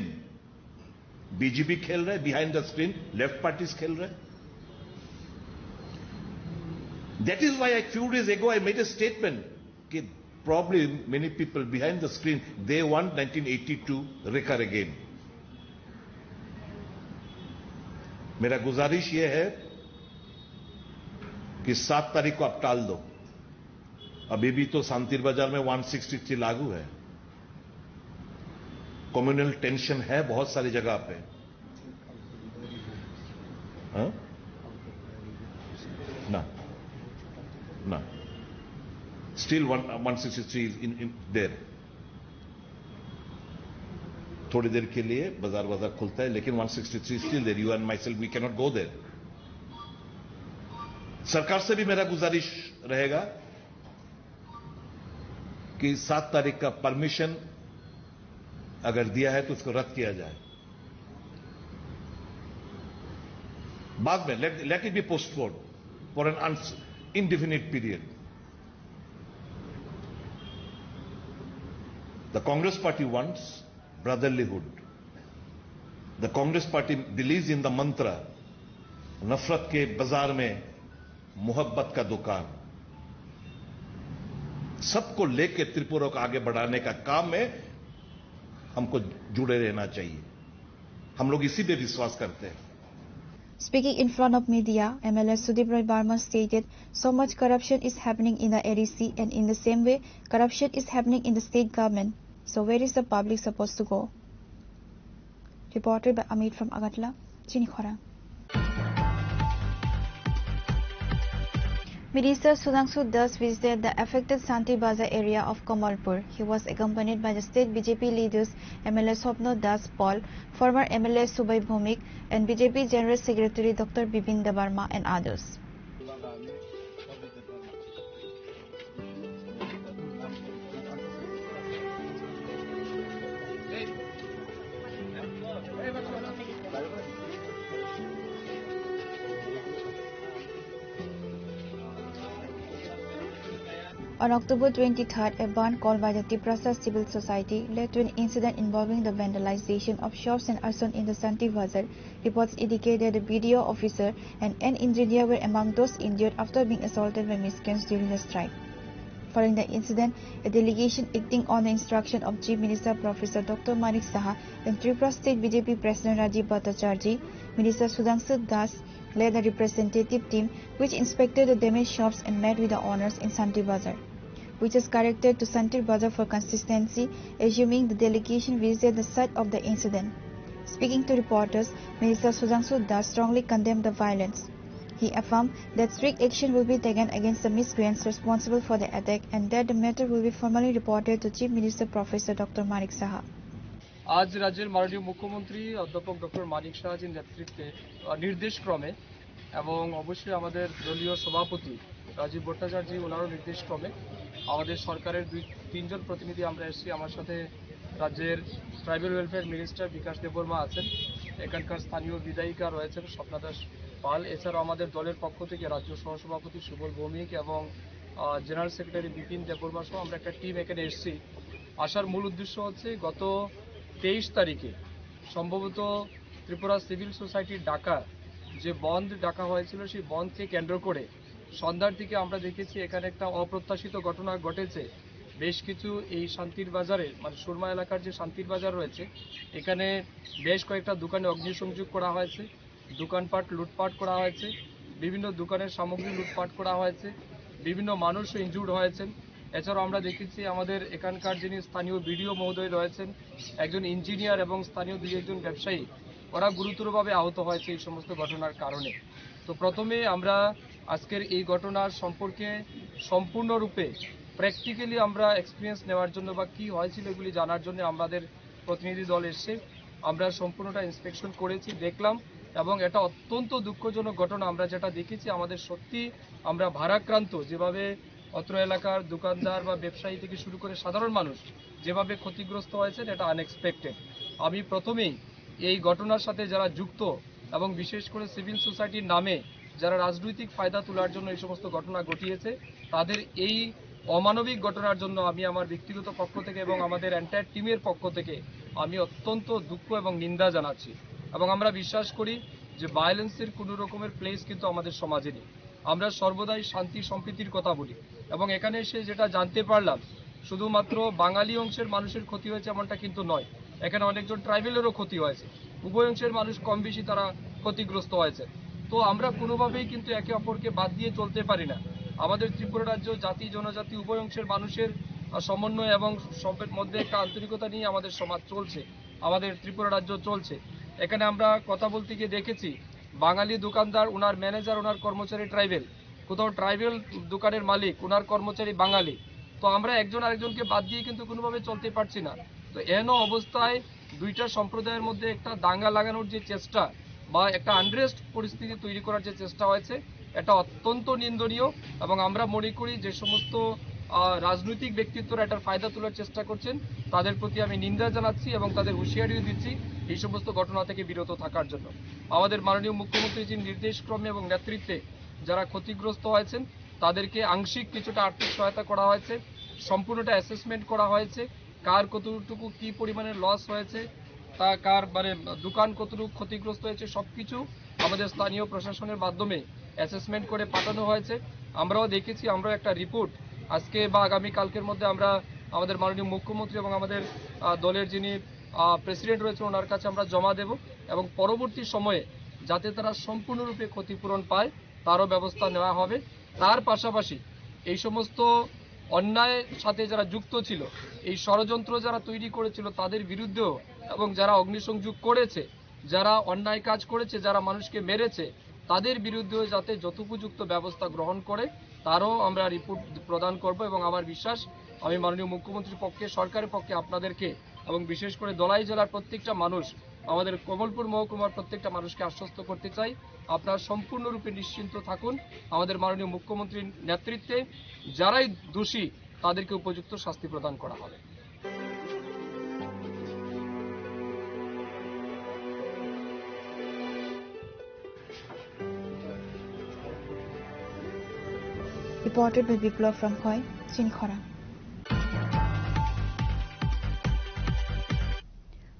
बीजेपी खेल रहे, behind the screen left parties खेल रहे. That is why a few days ago I made a statement that probably many people behind the screen, they want 1982 recur again. मेरा गुजारिश ये है कि 7 तारीख को आप टाल दो. अभी भी तो शांति बाजार में 163 लागू है. कम्युनल टेंशन है बहुत सारी जगह पे. हाँ? ना, still 163 in there. थोड़ी देर के लिए बाजार खुलता है, लेकिन 163 still there. You and myself, we cannot go there. सरकार से भी मेरा गुजारिश रहेगा कि 7 तारीख का परमिशन अगर दिया है तो उसको रद्द किया जाए. बाद में let it be postponed for an indefinite period. The Congress party wants brotherlyhood. The Congress party believes in the mantra, नफरत के बाजार में मोहब्बत का दुकान. सबको लेके त्रिपुरा को आगे बढ़ाने का काम में हमको जुड़े रहना चाहिए. हम लोग इसी पे विश्वास करते हैं. Speaking in front of media, MLA Sudip Roy Barman stated, so much corruption is happening in the ADC, and in the same way, corruption is happening in the state government. So where is the public supposed to go? Reported by Amit from Agartala, Chinikhora. Minister Sudhanshu Das visited the affected Santi Bazaar area of Kamalpur. He was accompanied by the state BJP leaders MLA Swapno Das Paul, former MLA Subhai Bhumik, and BJP General Secretary Dr. Bipin Debarma and others. On October 23rd, a ban called by the Tiprasa Civil Society led to an incident involving the vandalization of shops and arson in the Santi Bazaar. Reports indicate that the BDO officer and an engineer were among those injured after being assaulted by miscreants during the strike. Following the incident, a delegation acting on the instruction of Chief Minister Professor Dr. Manik Saha and Tripura State BJP President Rajiv Bhattacharjee, Minister Sudhanshu Das led a representative team which inspected the damaged shops and met with the owners in Santi Bazaar, which is corrected to Santi Bazaar for consistency, assuming the delegation visited the site of the incident. Speaking to reporters, Minister Sudhanshu Das strongly condemned the violence. He affirmed that strict action will be taken against the miscreants responsible for the attack and that the matter will be formally reported to Chief Minister Professor Dr. Manik Saha. আজ রাজ্যের মাননীয় মুখ্যমন্ত্রী অধ্যাপক doctor মানিক সাহাজির নেতৃত্বে নির্দেশক্রমে এবং অবশ্যই আমাদের দলীয় সভাপতি রাজীব ভট্টাচার্য ওনারও নির্দেশক্রমে আমাদের সরকারের 2-3 জন প্রতিনিধি আমরা এসেছি। আমার সাথে রাজ্যের ট্রাইবাল ওয়েলফেয়ার মিনিস্টার বিকাশ দেববর্মা আছেন, এখানকার স্থানীয় বিধায়িকা রয়েছেন স্বপ্না দাস পাল, এছাড়াও আমাদের দলের পক্ষ থেকে রাজ্য সহসভাপতি সুবল ভৌমিক এবং জেনারেল সেক্রেটারি বিপিন দেববর্মা সহ আমরা একটা টিম এখানে এসেছি। আসার মূল উদ্দেশ্য হচ্ছে গত 23 তারিখে সম্ভবত ত্রিপুরা সিভিল সোসাইটির ডাকা যে বন্ধ ডাকা হয়েছিল সেই বন্ধকে কেন্দ্র করে সন্ধ্যার দিকে আমরা দেখেছি এখানে একটা অপ্রত্যাশিত ঘটনা ঘটেছে। বেশ কিছু এই শান্তির বাজারে মানে সুরমা এলাকার যে শান্তির বাজার রয়েছে এখানে বেশ কয়েকটা দোকানে অগ্নিসংযোগ করা হয়েছে, দোকানপাট লুটপাট করা হয়েছে, বিভিন্ন দোকানের সামগ্রী লুটপাট করা হয়েছে, বিভিন্ন মানুষও ইনজুর্ড হয়েছেন। এছাড়াও আমরা দেখেছি আমাদের এখানকার যিনি স্থানীয় বিডিও মহোদয় রয়েছেন, একজন ইঞ্জিনিয়ার এবং স্থানীয় 2-1 ব্যবসায়ী ওরা গুরুতরভাবে আহত হয়েছে এই সমস্ত ঘটনার কারণে। তো প্রথমে আমরা আজকের এই ঘটনার সম্পর্কে সম্পূর্ণরূপে প্র্যাকটিক্যালি আমরা এক্সপিরিয়েন্স নেওয়ার জন্য বা কী হয়েছিল এগুলি জানার জন্য আমাদের প্রতিনিধি দল এসছে। আমরা সম্পূর্ণটা ইন্সপেকশন করেছি, দেখলাম এবং এটা অত্যন্ত দুঃখজনক ঘটনা। আমরা যেটা দেখেছি আমাদের সত্যি আমরা ভারাক্রান্ত, যেভাবে অত্র এলাকার দোকানদার বা ব্যবসায়ী থেকে শুরু করে সাধারণ মানুষ যেভাবে ক্ষতিগ্রস্ত হয়েছেন এটা আনএক্সপেক্টেড। আমি প্রথমেই এই ঘটনার সাথে যারা যুক্ত এবং বিশেষ করে সিভিল সোসাইটির নামে যারা রাজনৈতিক ফায়দা তোলার জন্য এই সমস্ত ঘটনা ঘটিয়েছে তাদের এই অমানবিক ঘটনার জন্য আমি আমার ব্যক্তিগত পক্ষ থেকে এবং আমাদের এন্টায়ার টিমের পক্ষ থেকে আমি অত্যন্ত দুঃখ এবং নিন্দা জানাচ্ছি। এবং আমরা বিশ্বাস করি যে ভায়োলেন্সের কোনো রকমের প্লেস কিন্তু আমাদের সমাজে নেই। আমরা সর্বদাই শান্তি সম্প্রীতির কথা বলি এবং এখানে এসে যেটা জানতে পারলাম শুধুমাত্র বাঙালি অংশের মানুষের ক্ষতি হয়েছে এমনটা কিন্তু নয়, এখানে অনেকজন ট্রাইবেলেরও ক্ষতি হয়েছে, উভয় অংশের মানুষ কম বেশি তারা ক্ষতিগ্রস্ত হয়েছে। তো আমরা কোনোভাবেই কিন্তু একে অপরকে বাদ দিয়ে চলতে পারি না। আমাদের ত্রিপুরা রাজ্য জাতি জনজাতি উভয় অংশের মানুষের সমন্বয় এবং সবের মধ্যে একটা আন্তরিকতা নিয়ে আমাদের সমাজ চলছে, আমাদের ত্রিপুরা রাজ্য চলছে। এখানে আমরা কথা বলতে গিয়ে দেখেছি বাঙালি দোকানদার ওনার ম্যানেজার ওনার কর্মচারী ট্রাইবেল, কোথাও ট্রাইবেল দোকানের মালিক ওনার কর্মচারী বাঙালি। তো আমরা একজন আরেকজনকে বাদ দিয়ে কিন্তু কোনোভাবে চলতে পারছি না। তো এন অবস্থায় দুইটা সম্প্রদায়ের মধ্যে একটা দাঙ্গা লাগানোর যে চেষ্টা বা একটা আনরেস্ট পরিস্থিতি তৈরি করার যে চেষ্টা হয়েছে এটা অত্যন্ত নিন্দনীয় এবং আমরা মনে করি যে সমস্ত রাজনৈতিক ব্যক্তিত্বরা এটার ফায়দা তোলার চেষ্টা করছেন তাদের প্রতি আমি নিন্দা জানাচ্ছি এবং তাদের হুঁশিয়ারিও দিচ্ছি এই সমস্ত ঘটনা থেকে বিরত থাকার জন্য। আমাদের মাননীয় মুখ্যমন্ত্রীজির নির্দেশক্রমে এবং নেতৃত্বে যারা ক্ষতিগ্রস্ত হয়েছেন তাদেরকে আংশিক কিছুটা আর্থিক সহায়তা করা হয়েছে, সম্পূর্ণটা অ্যাসেসমেন্ট করা হয়েছে, কার কতটুকু কি পরিমাণে লস হয়েছে, তা কার মানে দোকান কতটুকু ক্ষতিগ্রস্ত হয়েছে সবকিছু আমাদের স্থানীয় প্রশাসনের মাধ্যমে অ্যাসেসমেন্ট করে পাঠানো হয়েছে। আমরাও দেখেছি, আমরাও একটা রিপোর্ট আজকে বা আগামী কালকের মধ্যে আমরা আমাদের মাননীয় মুখ্যমন্ত্রী এবং আমাদের দলের যিনি প্রেসিডেন্ট রয়েছেন ওনার কাছে আমরা জমা দেব এবং পরবর্তী সময়ে যাতে তারা সম্পূর্ণরূপে ক্ষতিপূরণ পায় তারও ব্যবস্থা নেওয়া হবে। তার পাশাপাশি এই সমস্ত অন্যায়ের সাথে যারা যুক্ত ছিল, এই ষড়যন্ত্র যারা তৈরি করেছিল তাদের বিরুদ্ধেও এবং যারা অগ্নিসংযোগ করেছে, যারা অন্যায় কাজ করেছে, যারা মানুষকে মেরেছে তাদের বিরুদ্ধেও যাতে যথোপযুক্ত ব্যবস্থা গ্রহণ করে তারও আমরা রিপোর্ট প্রদান করব। এবং আমার বিশ্বাস আমি মাননীয় মুখ্যমন্ত্রীর পক্ষে সরকারের পক্ষে আপনাদেরকে এবং বিশেষ করে দলাই জেলার প্রত্যেকটা মানুষ আমাদের কমলপুর মহকুমার প্রত্যেকটা মানুষকে আশ্বস্ত করতে চাই আপনারা সম্পূর্ণরূপে নিশ্চিন্ত থাকুন। আমাদের মাননীয় মুখ্যমন্ত্রীর নেতৃত্বে যারাই দোষী তাদেরকে উপযুক্ত শাস্তি প্রদান করা হবে। Reported by Biplav from Khoi, Chinkhora.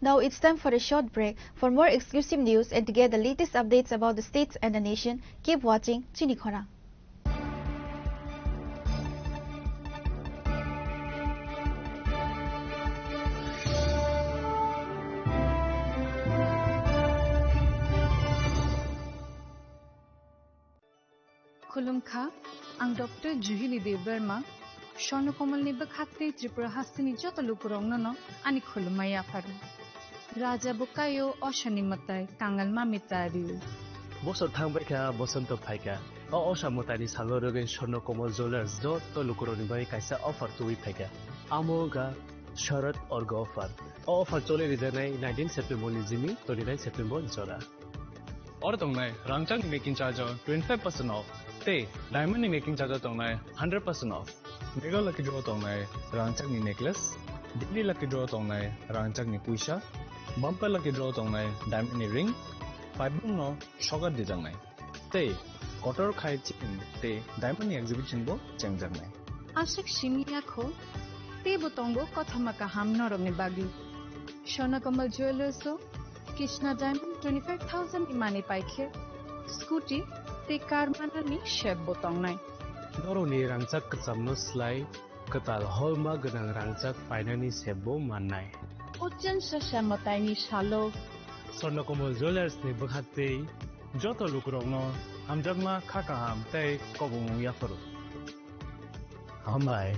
Now it's time for a short break. For more exclusive news and to get the latest updates about the states and the nation, keep watching Chinkhora. खुलुमखा आं doctor जुहिली Debbarma स्वर्णकमलनि बखात्रि Tripura हास्तिनि जत लुकुरंनो आनि खुलुमाया फारु राजा Bukayo अशनि मताय Kangal मामितारिउ বছর থাংবাইকা বসন্ত ফাইকা অসামতানি সালরগেন স্বর্ণ কমল jewellers যত লুকুরনি by কাইসা offer তুই ফাইকা আমোগা শরৎ org offer চলে রিজানাই 19 September Jimmy 29 September জরা Or tongnai rangchak ni making charge 25% off. Te diamond ni making charge tongnai 100% off. Mega lucky draw tongnai rangchak ni necklace. Daily lucky draw tongnai rangchak ni puisha. Bumper lucky draw tongnai diamond ni ring. 5 no shogar de jangnai. Te kotor khai chin te diamond ni exhibition bo chengjangnai. Ashik shimia kho te botongo kothamaka ham noromni bagi. Shona Kamal Jewelers Krishna Diamond 25,000 imani paikhe scooty te car manani sheb botong nai Doroni rangchak kacamno slai katal holma ganang rangchak painani sebo mannai Ochen shashamotaini shalo Swarnakomal Jewelers ni bakhatei joto lukurongno hamjakma khakaham tei kobong yafaru Hambai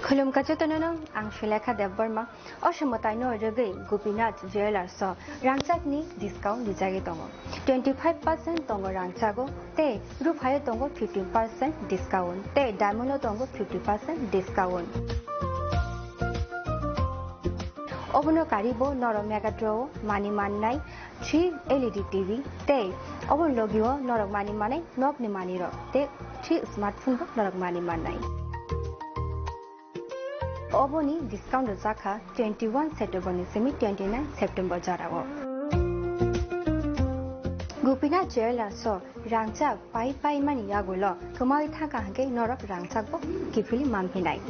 Khulum kachutanano ang Shilekha Devbarma Oshamotaino Rege Gopinath Jewelers Rangchak ni discount dijagi tongo 25% tongo rangchago te ruphayo tongo 15% discount te diamond tongo 50% discount Obono karibo noro mega draw mani mannai 3 LED TV te obon logio norok mani manai nok ni mani ro te 3 smartphone bo norok mani mannai Oboni discount zakha 21 September ni semi 29 September jarago Gopinath Jewelers rangchak pai mani yagulo kamai thaka hange norok rangchak bo kipili mampinai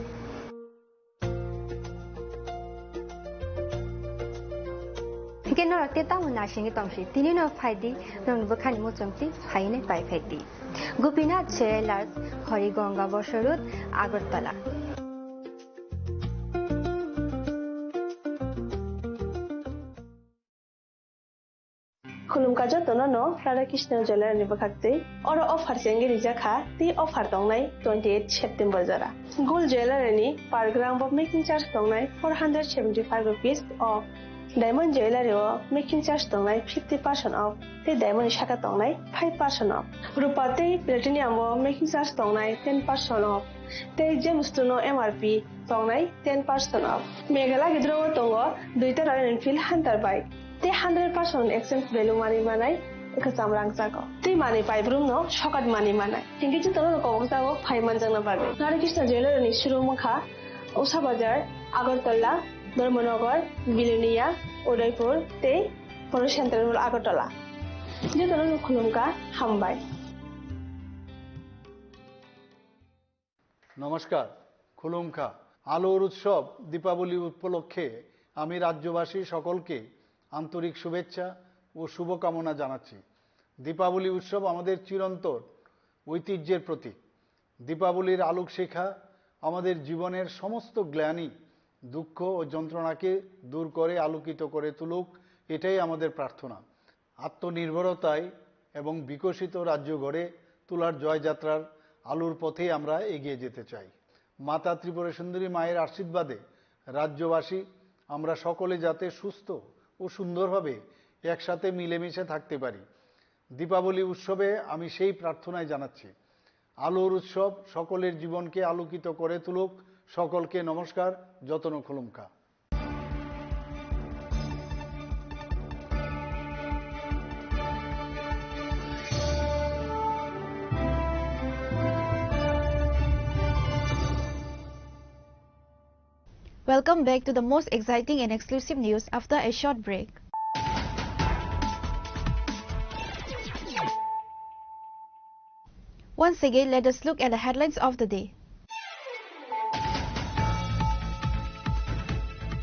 Hike norok te tamu nashingi tongshi tini no phaidi nong bukhani mo chomti phaine pai phaidi Gopinath Jewelers Horigonga Bosharut Agartala Khulum kajo tonono Radha Krishna Jewelers ni bakhatte oro offer chengi rijaka ti offer tongnai 28 September jara Gold Jewelry ni per gram of making charge tongnai 475 rupees off Diamond Jewelry o making charge tongnai 50% off te diamond shaka tongnai 5% off Rupa te platinum o making charge tongnai 10% off te gemstone o MRP tongnai 10% off Megala gidro tongo duita Royal Enfield Hunter bike te 100% exchange value money manai ekasam rangchago te money pai brum no shokat money manai hingi chu tono ko bangsago phai manjang na pabe Radha Krishna Jewelry ni shurumukha Usha Bazar Agartala Dharmanagar Bilunia Udaipur te Polo Central Agartala je tono khulumka hambai নমস্কার খুলুমখা আলোর উৎসব দীপাবলি উপলক্ষে আমি রাজ্যবাসী সকলকে আন্তরিক শুভেচ্ছা ও শুভকামনা জানাচ্ছি দীপাবলি উৎসব আমাদের চিরন্তন ঐতিহ্যের প্রতীক দীপাবলির আলোক শিখা আমাদের জীবনের সমস্ত গ্লানি দুঃখ ও যন্ত্রণাকে দূর করে আলোকিত করে তুলুক এটাই আমাদের প্রার্থনা আত্মনির্ভরতায় এবং বিকশিত রাজ্য গড়ে তোলার জয়যাত্রার আলোর পথেই আমরা এগিয়ে যেতে চাই মাতা ত্রিপুরা সুন্দরী মায়ের আশীর্বাদে রাজ্যবাসী আমরা সকলে যাতে সুস্থ ও সুন্দরভাবে একসাথে মিলেমিশে থাকতে পারি দীপাবলি উৎসবে আমি সেই প্রার্থনাই জানাচ্ছি আলোর উৎসব সকলের জীবনকে আলোকিত করে তুলুক সকলকে নমস্কার যতন খুলুমকা Welcome back to the most exciting and exclusive news after a short break. Once again, let us look at the headlines of the day.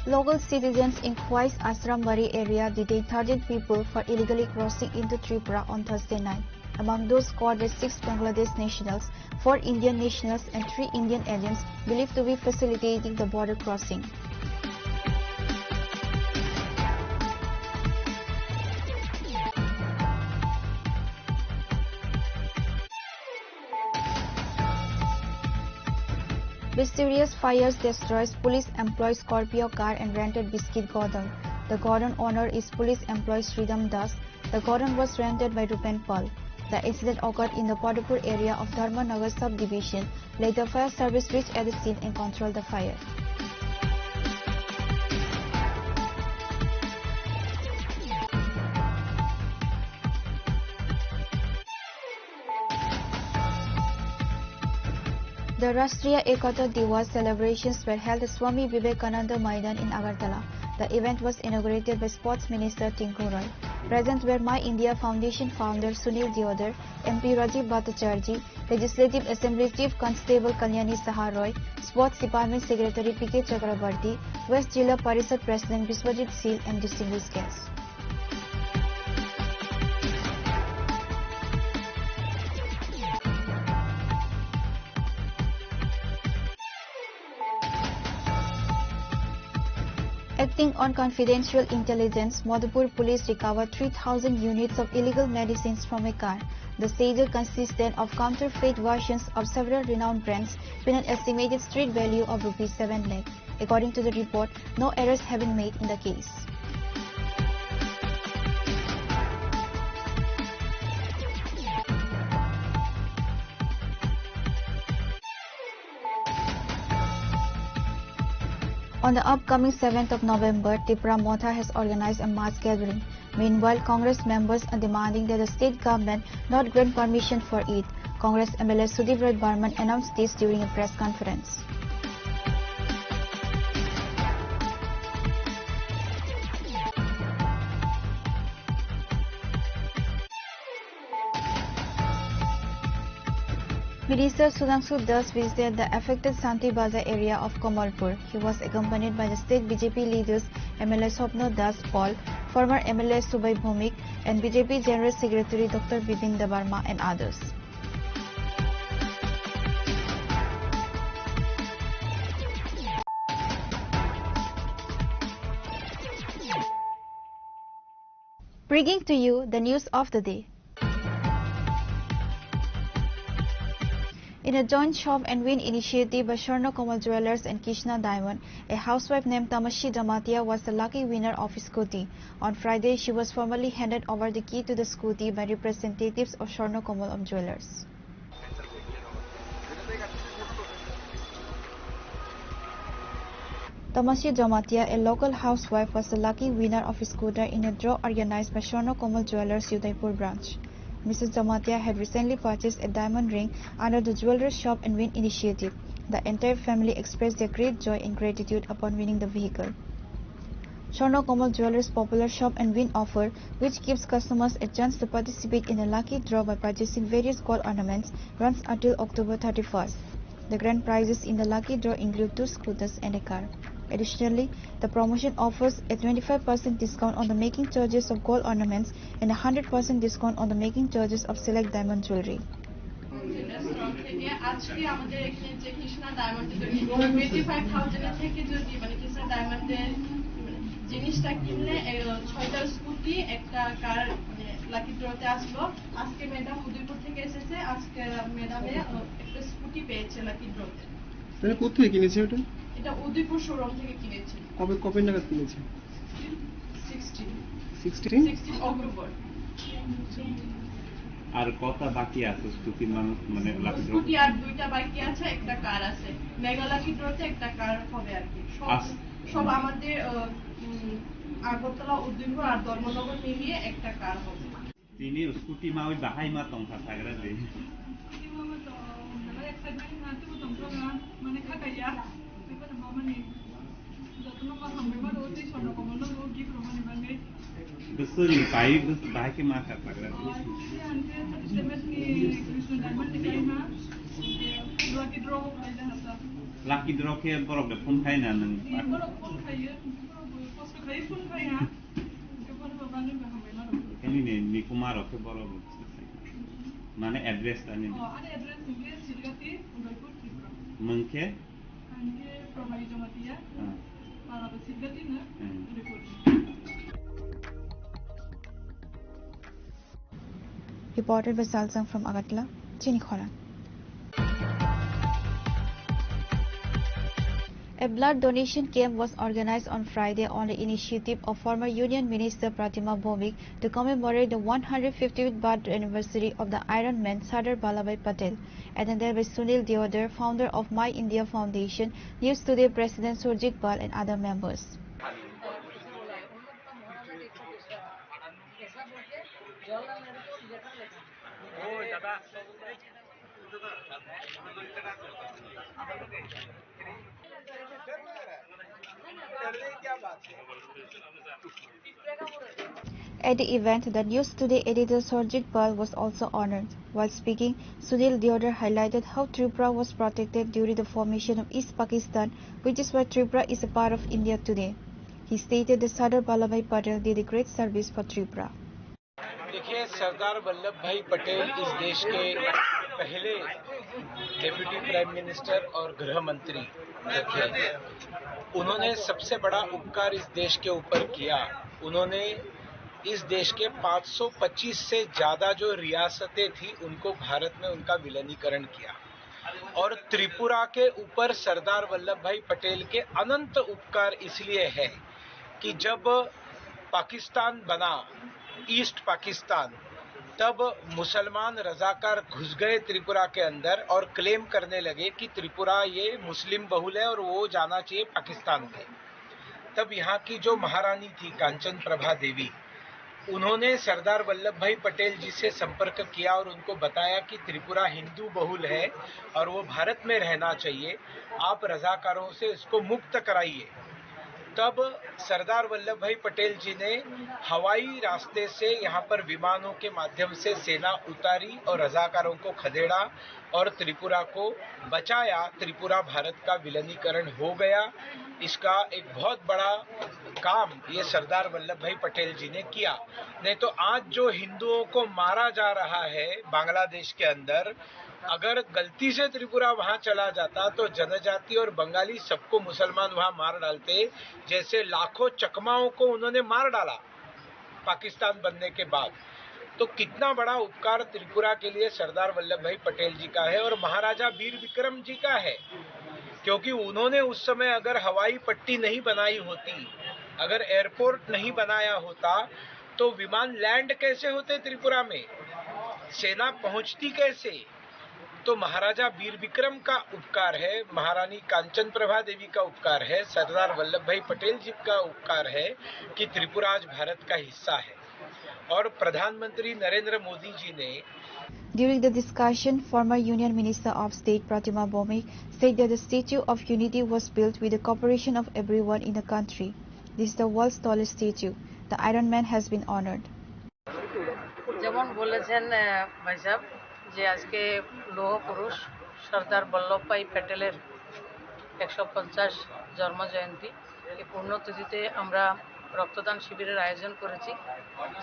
Local citizens in Khwais Asrambari area detained 13 people for illegally crossing into Tripura on Thursday night. Among those caught were 6 Bangladesh nationals, 4 Indian nationals and 3 Indian aliens believed to be facilitating the border crossing. Mysterious fires destroys police employee Scorpio car and rented biscuit godown. The godown owner is police employee Sridham Das. The godown was rented by Rupen Pal. The incident occurred in the Padapur area of Dharmanagar subdivision. Later, fire service reached at the scene and controlled the fire. The Rashtriya Ekata Diwas celebrations were held at Swami Vivekananda Maidan in Agartala. The event was inaugurated by Sports Minister Tinku Roy. Present were My India Foundation founder Sunil Deodar, MP Rajiv Bhattacharjee, Legislative Assembly Chief Constable Kalyani Saha Roy, Sports Department Secretary P.K. Chakrabarti, West Jilla Parishad President Biswajit Seal and distinguished guests. Acting on confidential intelligence, Madhupur police recovered 3,000 units of illegal medicines from a car. The seizure consisted of counterfeit versions of several renowned brands with an estimated street value of ₹7 lakh. According to the report, no errors have been made in the case. On the upcoming 7th of November, Tipra Motha has organized a mass gathering. Meanwhile, Congress members are demanding that the state government not grant permission for it. Congress MLA Sudip Roy Barman announced this during a press conference. Minister Sudhanshu Das visited the affected Santi Bazaar area of Kamalpur. He was accompanied by the state BJP leaders MLA Swapno Das Paul, former MLA Subhay Bhumik, and BJP General Secretary Dr. Bipin Debarma and others. Bringing to you the news of the day. In a joint shop and win initiative by Sharna Kamal Jewelers and Krishna Diamond, a housewife named Tamashi Jamatia was the lucky winner of a scooty. On Friday, she was formally handed over the key to the scooty by representatives of Sharna Kamal Jewelers. Tamashi Jamatia, a local housewife, was the lucky winner of a scooter in a draw organized by Sharna Kamal Jewelers Udaipur branch. Mrs. Jamatia had recently purchased a diamond ring under the Jewelers Shop and Win initiative. The entire family expressed their great joy and gratitude upon winning the vehicle. Sharna Kamal Jewelers' popular Shop and Win offer, which gives customers a chance to participate in a lucky draw by purchasing various gold ornaments, runs until October 31st. The grand prizes in the lucky draw include 2 scooters and a car. Additionally, the promotion offers a 25% discount on the making charges of gold ornaments and a 100% discount on the making charges of select diamond jewelry. আজকে আমাদের এখানে যে কৃষ্ণা ডায়মন্ডে 25,000 থেকে যদি মানে কৃষ্ণা ডায়মন্ডের জিনিসটা কিনলে 6টা স্কুটি একটা কার মানে লাকি ড্রতে আসলো। আজকে ম্যাডাম উদয়পুর থেকে এসেছে, আজকে ম্যাডামে একটা স্কুটি পেয়েছে লাকি ড্রতে। তাহলে কোথা থেকে কিনেছে ওটা? এটা উদয়পুর শোরুম থেকে কিনেছে। কবে নাগাদ কিনেছে? 16 অক্টোবর। আর কত বাকি আছে স্কুটি মানে লাকি ড্র? স্কুটি আর 2টা বাকি আছে, একটা কার আছে। মেগা লাকি ড্রতে একটা কার হবে আর কি। সব আমাদের আগরতলা উদয়পুর আর ধর্মনগর মিলিয়ে একটা কার হবে। তিনি স্কুটি মা ওই বাহাই মা তংসা থাকরা দে। মানে খাকাইয়া Besuri baik baik ke mata pagra. Lucky draw ke borok de phone khai na nang. Kani ne ni kumar ke borok. Mane address tani. Address ni Silgati Udaipur Tripura. Mangke? Mangke Pramari Jamatia. Para Silgati na Udaipur. Reported by Salsang from Agartala, Chini Khoran. A blood donation camp was organized on Friday on the initiative of former Union Minister Pratima Bhowmik to commemorate the 150th birth anniversary of the Iron Man Sardar Vallabhbhai Patel, attended by Sunil Deodar, founder of My India Foundation, News Today President Surjit Pal and other members. At the event, the News Today editor Surjit Pal was also honored. While speaking, Sunil Deodar highlighted how Tripura was protected during the formation of East Pakistan, which is why Tripura is a part of India today. He stated that Sardar Vallabhbhai Patel did a great service for Tripura. देखिए, सरदार वल्लभ भाई पटेल इस देश के पहले deputy prime minister और गृह मंत्री थे। उन्होंने सबसे बड़ा उपकार इस देश के ऊपर किया। उन्होंने इस देश के 525 से ज्यादा जो रियासतें थी उनको भारत में उनका विलीनीकरण किया और त्रिपुरा के ऊपर सरदार वल्लभ भाई पटेल के अनंत उपकार इसलिए है कि जब पाकिस्तान बना, ईस्ट पाकिस्तान, तब मुसलमान रजाकार घुस गए त्रिपुरा के अंदर और क्लेम करने लगे कि त्रिपुरा ये मुस्लिम बहुल है और वो जाना चाहिए पाकिस्तान में। तब यहाँ की जो महारानी थी कांचन प्रभा देवी, उन्होंने सरदार वल्लभ भाई पटेल जी से संपर्क किया और उनको बताया कि त्रिपुरा हिंदू बहुल है और वो भारत में रहना चाहिए, आप रजाकारों से इसको मुक्त कराइए। तब सरदार वल्लभ भाई पटेल जी ने हवाई रास्ते से यहाँ पर विमानों के माध्यम से सेना उतारी और रजाकारों को खदेड़ा और त्रिपुरा को बचाया। त्रिपुरा भारत का विलीनीकरण हो गया। इसका एक बहुत बड़ा काम ये सरदार वल्लभ भाई पटेल जी ने किया। नहीं तो आज जो हिंदुओं को मारा जा रहा है बांग्लादेश के अंदर, अगर गलती से त्रिपुरा वहां चला जाता तो जनजाति और बंगाली सबको मुसलमान वहां मार डालते, जैसे लाखों चकमाओं को उन्होंने मार डाला पाकिस्तान बनने के बाद। तो कितना बड़ा उपकार त्रिपुरा के लिए सरदार वल्लभ भाई पटेल जी का है और महाराजा वीर विक्रम जी का है, क्योंकि उन्होंने उस समय अगर हवाई पट्टी नहीं बनाई होती, अगर एयरपोर्ट नहीं बनाया होता तो विमान लैंड कैसे होते त्रिपुरा में, सेना पहुंचती कैसे। तो महाराजा वीर विक्रम का उपकार है, महारानी कांचन प्रभा देवी का उपकार है, सरदार वल्लभ भाई पटेल जी का उपकार है कि त्रिपुरा आज भारत का हिस्सा है। और प्रधानमंत्री नरेंद्र मोदी जी ने During the discussion, former Union Minister of State Pratima Bhowmik said that the Statue of Unity was built with the cooperation of everyone in the country. This is the world's tallest statue. The Iron Man has been honored. যেমন বলেছেন ভাই সাহেব যে আজকে লৌহ পুরুষ সর্দার বল্লভভাই প্যাটেলের 150 জন্ম জয়ন্তী, এই পুণ্যতিথিতে আমরা রক্তদান শিবিরের আয়োজন করেছি।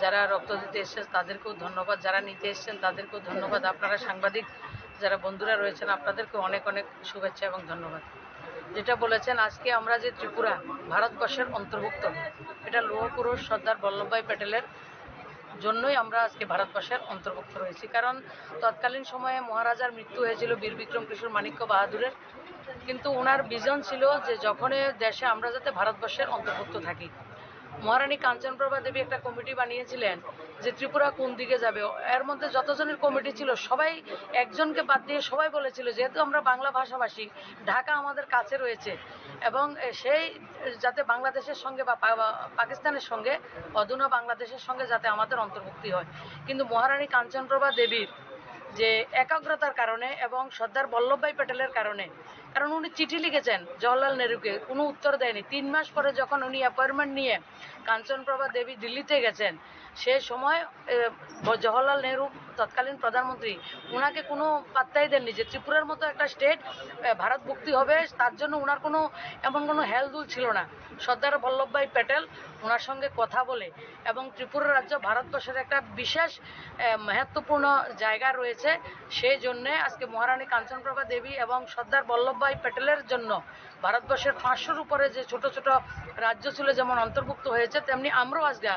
যারা রক্ত দিতে এসেছেন তাদেরকেও ধন্যবাদ, যারা নিতে এসেছেন তাদেরকেও ধন্যবাদ। আপনারা সাংবাদিক যারা বন্ধুরা রয়েছেন আপনাদেরকেও অনেক অনেক শুভেচ্ছা এবং ধন্যবাদ। যেটা বলেছেন আজকে আমরা যে ত্রিপুরা ভারতবর্ষের অন্তর্ভুক্ত, এটা লৌহ পুরুষ সর্দার বল্লভভাই প্যাটেলের জন্যই আমরা আজকে ভারতবর্ষের অন্তর্ভুক্ত রয়েছি। কারণ তৎকালীন সময়ে মহারাজার মৃত্যু হয়েছিল বীর বিক্রম কিশোর মাণিক্য বাহাদুরের, কিন্তু ওনার ভিশন ছিল যে যখন দেশে আমরা যাতে ভারতবর্ষের অন্তর্ভুক্ত থাকি। মহারানী কাঞ্চনপ্রভা দেবী একটা কমিটি বানিয়েছিলেন যে ত্রিপুরা কোন দিকে যাবে। এর মধ্যে যতজনের কমিটি ছিল সবাই একজনকে বাদ দিয়ে সবাই বলেছিল যেহেতু আমরা বাংলা ভাষাভাষী, ঢাকা আমাদের কাছে রয়েছে এবং সেই যাতে বাংলাদেশের সঙ্গে বা পাকিস্তানের সঙ্গে অধুনা বাংলাদেশের সঙ্গে যাতে আমাদের অন্তর্ভুক্তি হয়। কিন্তু মহারানী কাঞ্চনপ্রভা দেবীর যে একাগ্রতার কারণে এবং সর্দার বল্লভভাই প্যাটেলের কারণে, কারণ উনি চিঠি লিখেছেন জওহরলাল নেহরুকে, কোনো উত্তর দেয়নি। 3 মাস পরে যখন উনি অ্যাপয়েন্টমেন্ট নিয়ে কাঞ্চনপ্রভা দেবী দিল্লিতে গেছেন, সেই সময় জওহরলাল নেহরু তৎকালীন প্রধানমন্ত্রী ওনাকে কোনো পাত্তাই দেননি যে ত্রিপুরার মতো একটা স্টেট ভারতভুক্তি হবে, তার জন্য ওনার কোনো এমন কোনো হেলদুল ছিল না। সর্দার বল্লভভাই প্যাটেল ওনার সঙ্গে কথা বলে এবং ত্রিপুরা রাজ্য ভারতবর্ষের একটা বিশেষ মহত্বপূর্ণ জায়গা রয়েছে, সেই জন্যে আজকে মহারানী কাঞ্চনপ্রভা দেবী এবং সর্দার বল্লভভাই বল্লভভাই প্যাটেলের জন্য ভারতবর্ষের 500-র উপরে যে ছোট ছোট রাজ্য ছিল যেমন অন্তর্ভুক্ত হয়েছে, তেমনি আমরাও আজকে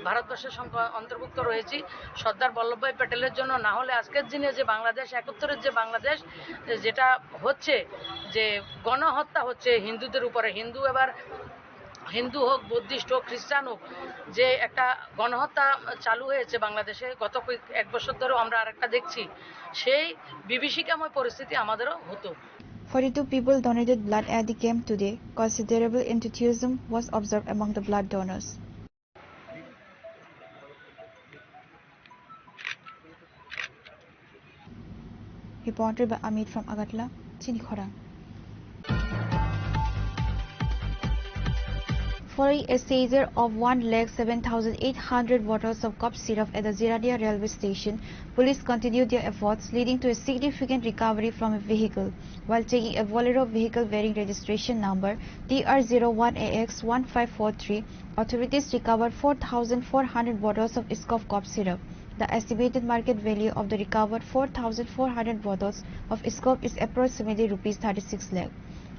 ভারতবর্ষের সঙ্গে অন্তর্ভুক্ত রয়েছি সর্দার বল্লভভাই প্যাটেলের জন্য। না হলে আজকের দিনে যে বাংলাদেশ 71-এর যে বাংলাদেশ যেটা হচ্ছে, যে গণহত্যা হচ্ছে হিন্দুদের উপরে, হিন্দু হোক, বুদ্ধিস্ট হোক, খ্রিস্টান হোক, যে একটা গণহত্যা চালু হয়েছে বাংলাদেশে গত এক বছর ধরেও আমরা আরেকটা দেখছি, সেই বিভীষিকাময় পরিস্থিতি আমাদেরও হতো। 42 people donated blood at the camp today. Considerable enthusiasm was observed among the blood donors. Reported by Amit from Agartala, Chinikhora. Following a seizure of 1,07,800 bottles of cough syrup at the Ziradia railway station, police continued their efforts, leading to a significant recovery from a vehicle. While taking a Bolero vehicle bearing registration number TR01AX1543, authorities recovered 4,400 bottles of Iscof cough syrup. The estimated market value of the recovered 4,400 bottles of Iscof is approximately Rs 36 lakh.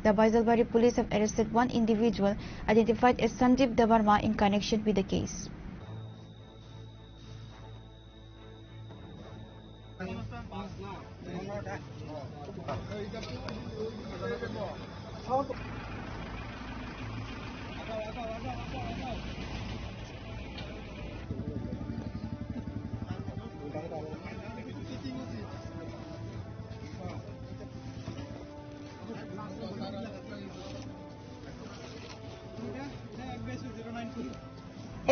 The Baisalbari police have arrested one individual identified as Sandeep Debarma in connection with the case.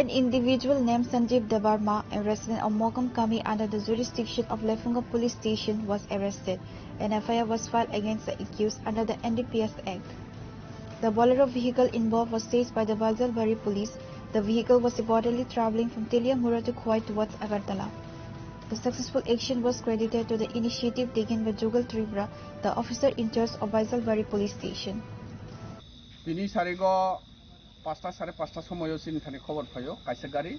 An individual named Sanjeev Debarma, a resident of Mogam Kami under the jurisdiction of Lefunga Police Station, was arrested. An FIR was filed against the accused under the NDPS Act. The Bolero vehicle involved was seized by the Baisalbari police. The vehicle was reportedly traveling from Teliamura to Khoi towards Agartala. The successful action was credited to the initiative taken by Jugal Tripura, the officer in charge of Baisalbari Police Station. পাঁচটা সাড়ে পাঁচটার সময়ও চিন্তানি খবর পাইও কাইসে গাড়ি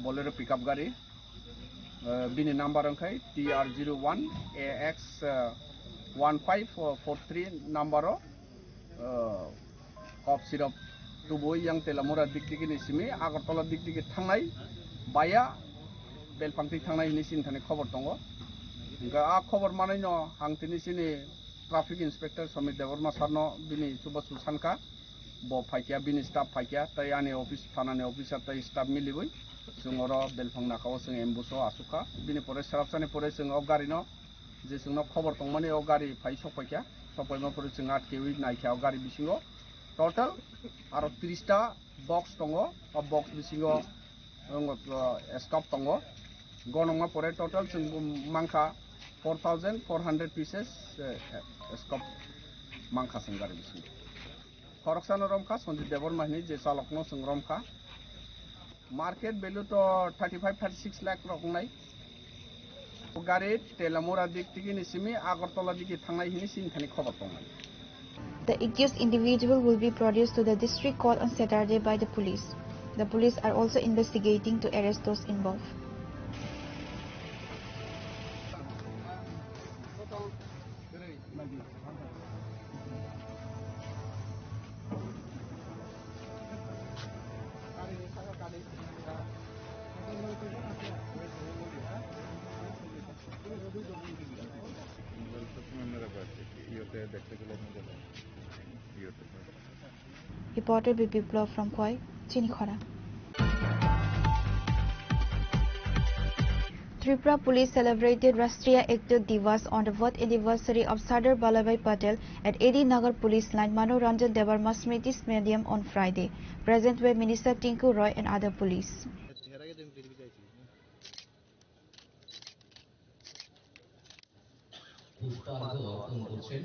Bolero pick up গাড়ি বিনি number অঙ্কাই TR01AX1543 নাম্বারও কফ সিরাপ তুবই ইয়াং তেলামুরা দিক দিকে নিসিমি আগরতলা দিক দিকে থাंनाय बाया बेलफांथि थांनाय नि चिन्तानि खबर दङ इनका आ खबर मानैन हांतिनि सिनि ट्राफिक इन्सपेक्टर समित देवर्मा सारनो बिनि सुबह सुसानका bo faikya bini staff faikya tai ani office thanani officer tai staff milibui jungoro belfang nakao jung ambuso asuka bini pore sarapsani pore jung o gari no je jungno khobor tongmani o gari phai sokpaikya sokpaima pore jung atkewi naikya o gari bisingo total aro 30 ta box tongo o box bisingo stop tongo gonongma pore total jung mangkha 4,400 pieces stop mangkha jung gari bisingo Koroksan Romka, Sandeep Debarma ni je salokno sung Romka. Market value to 35-36 lakh rokunai. Gari Telamura dik tigi ni simi Agartala diki thangnai hini sinthani khobar tongai. The accused individual will be produced to the district court on Saturday by the police. The police are also investigating to arrest those involved. Reported by Biplav from Khoi, Chinikhora. Tripura police celebrated Rashtriya Ekta Divas on the birth anniversary of Sardar Vallabhbhai Patel at AD Nagar Police Line Manoranjan Debarma Smriti Stadium on Friday. Present were Minister Tinku Roy and other police. পুষ্পার্ঘ্য অর্পণ করছেন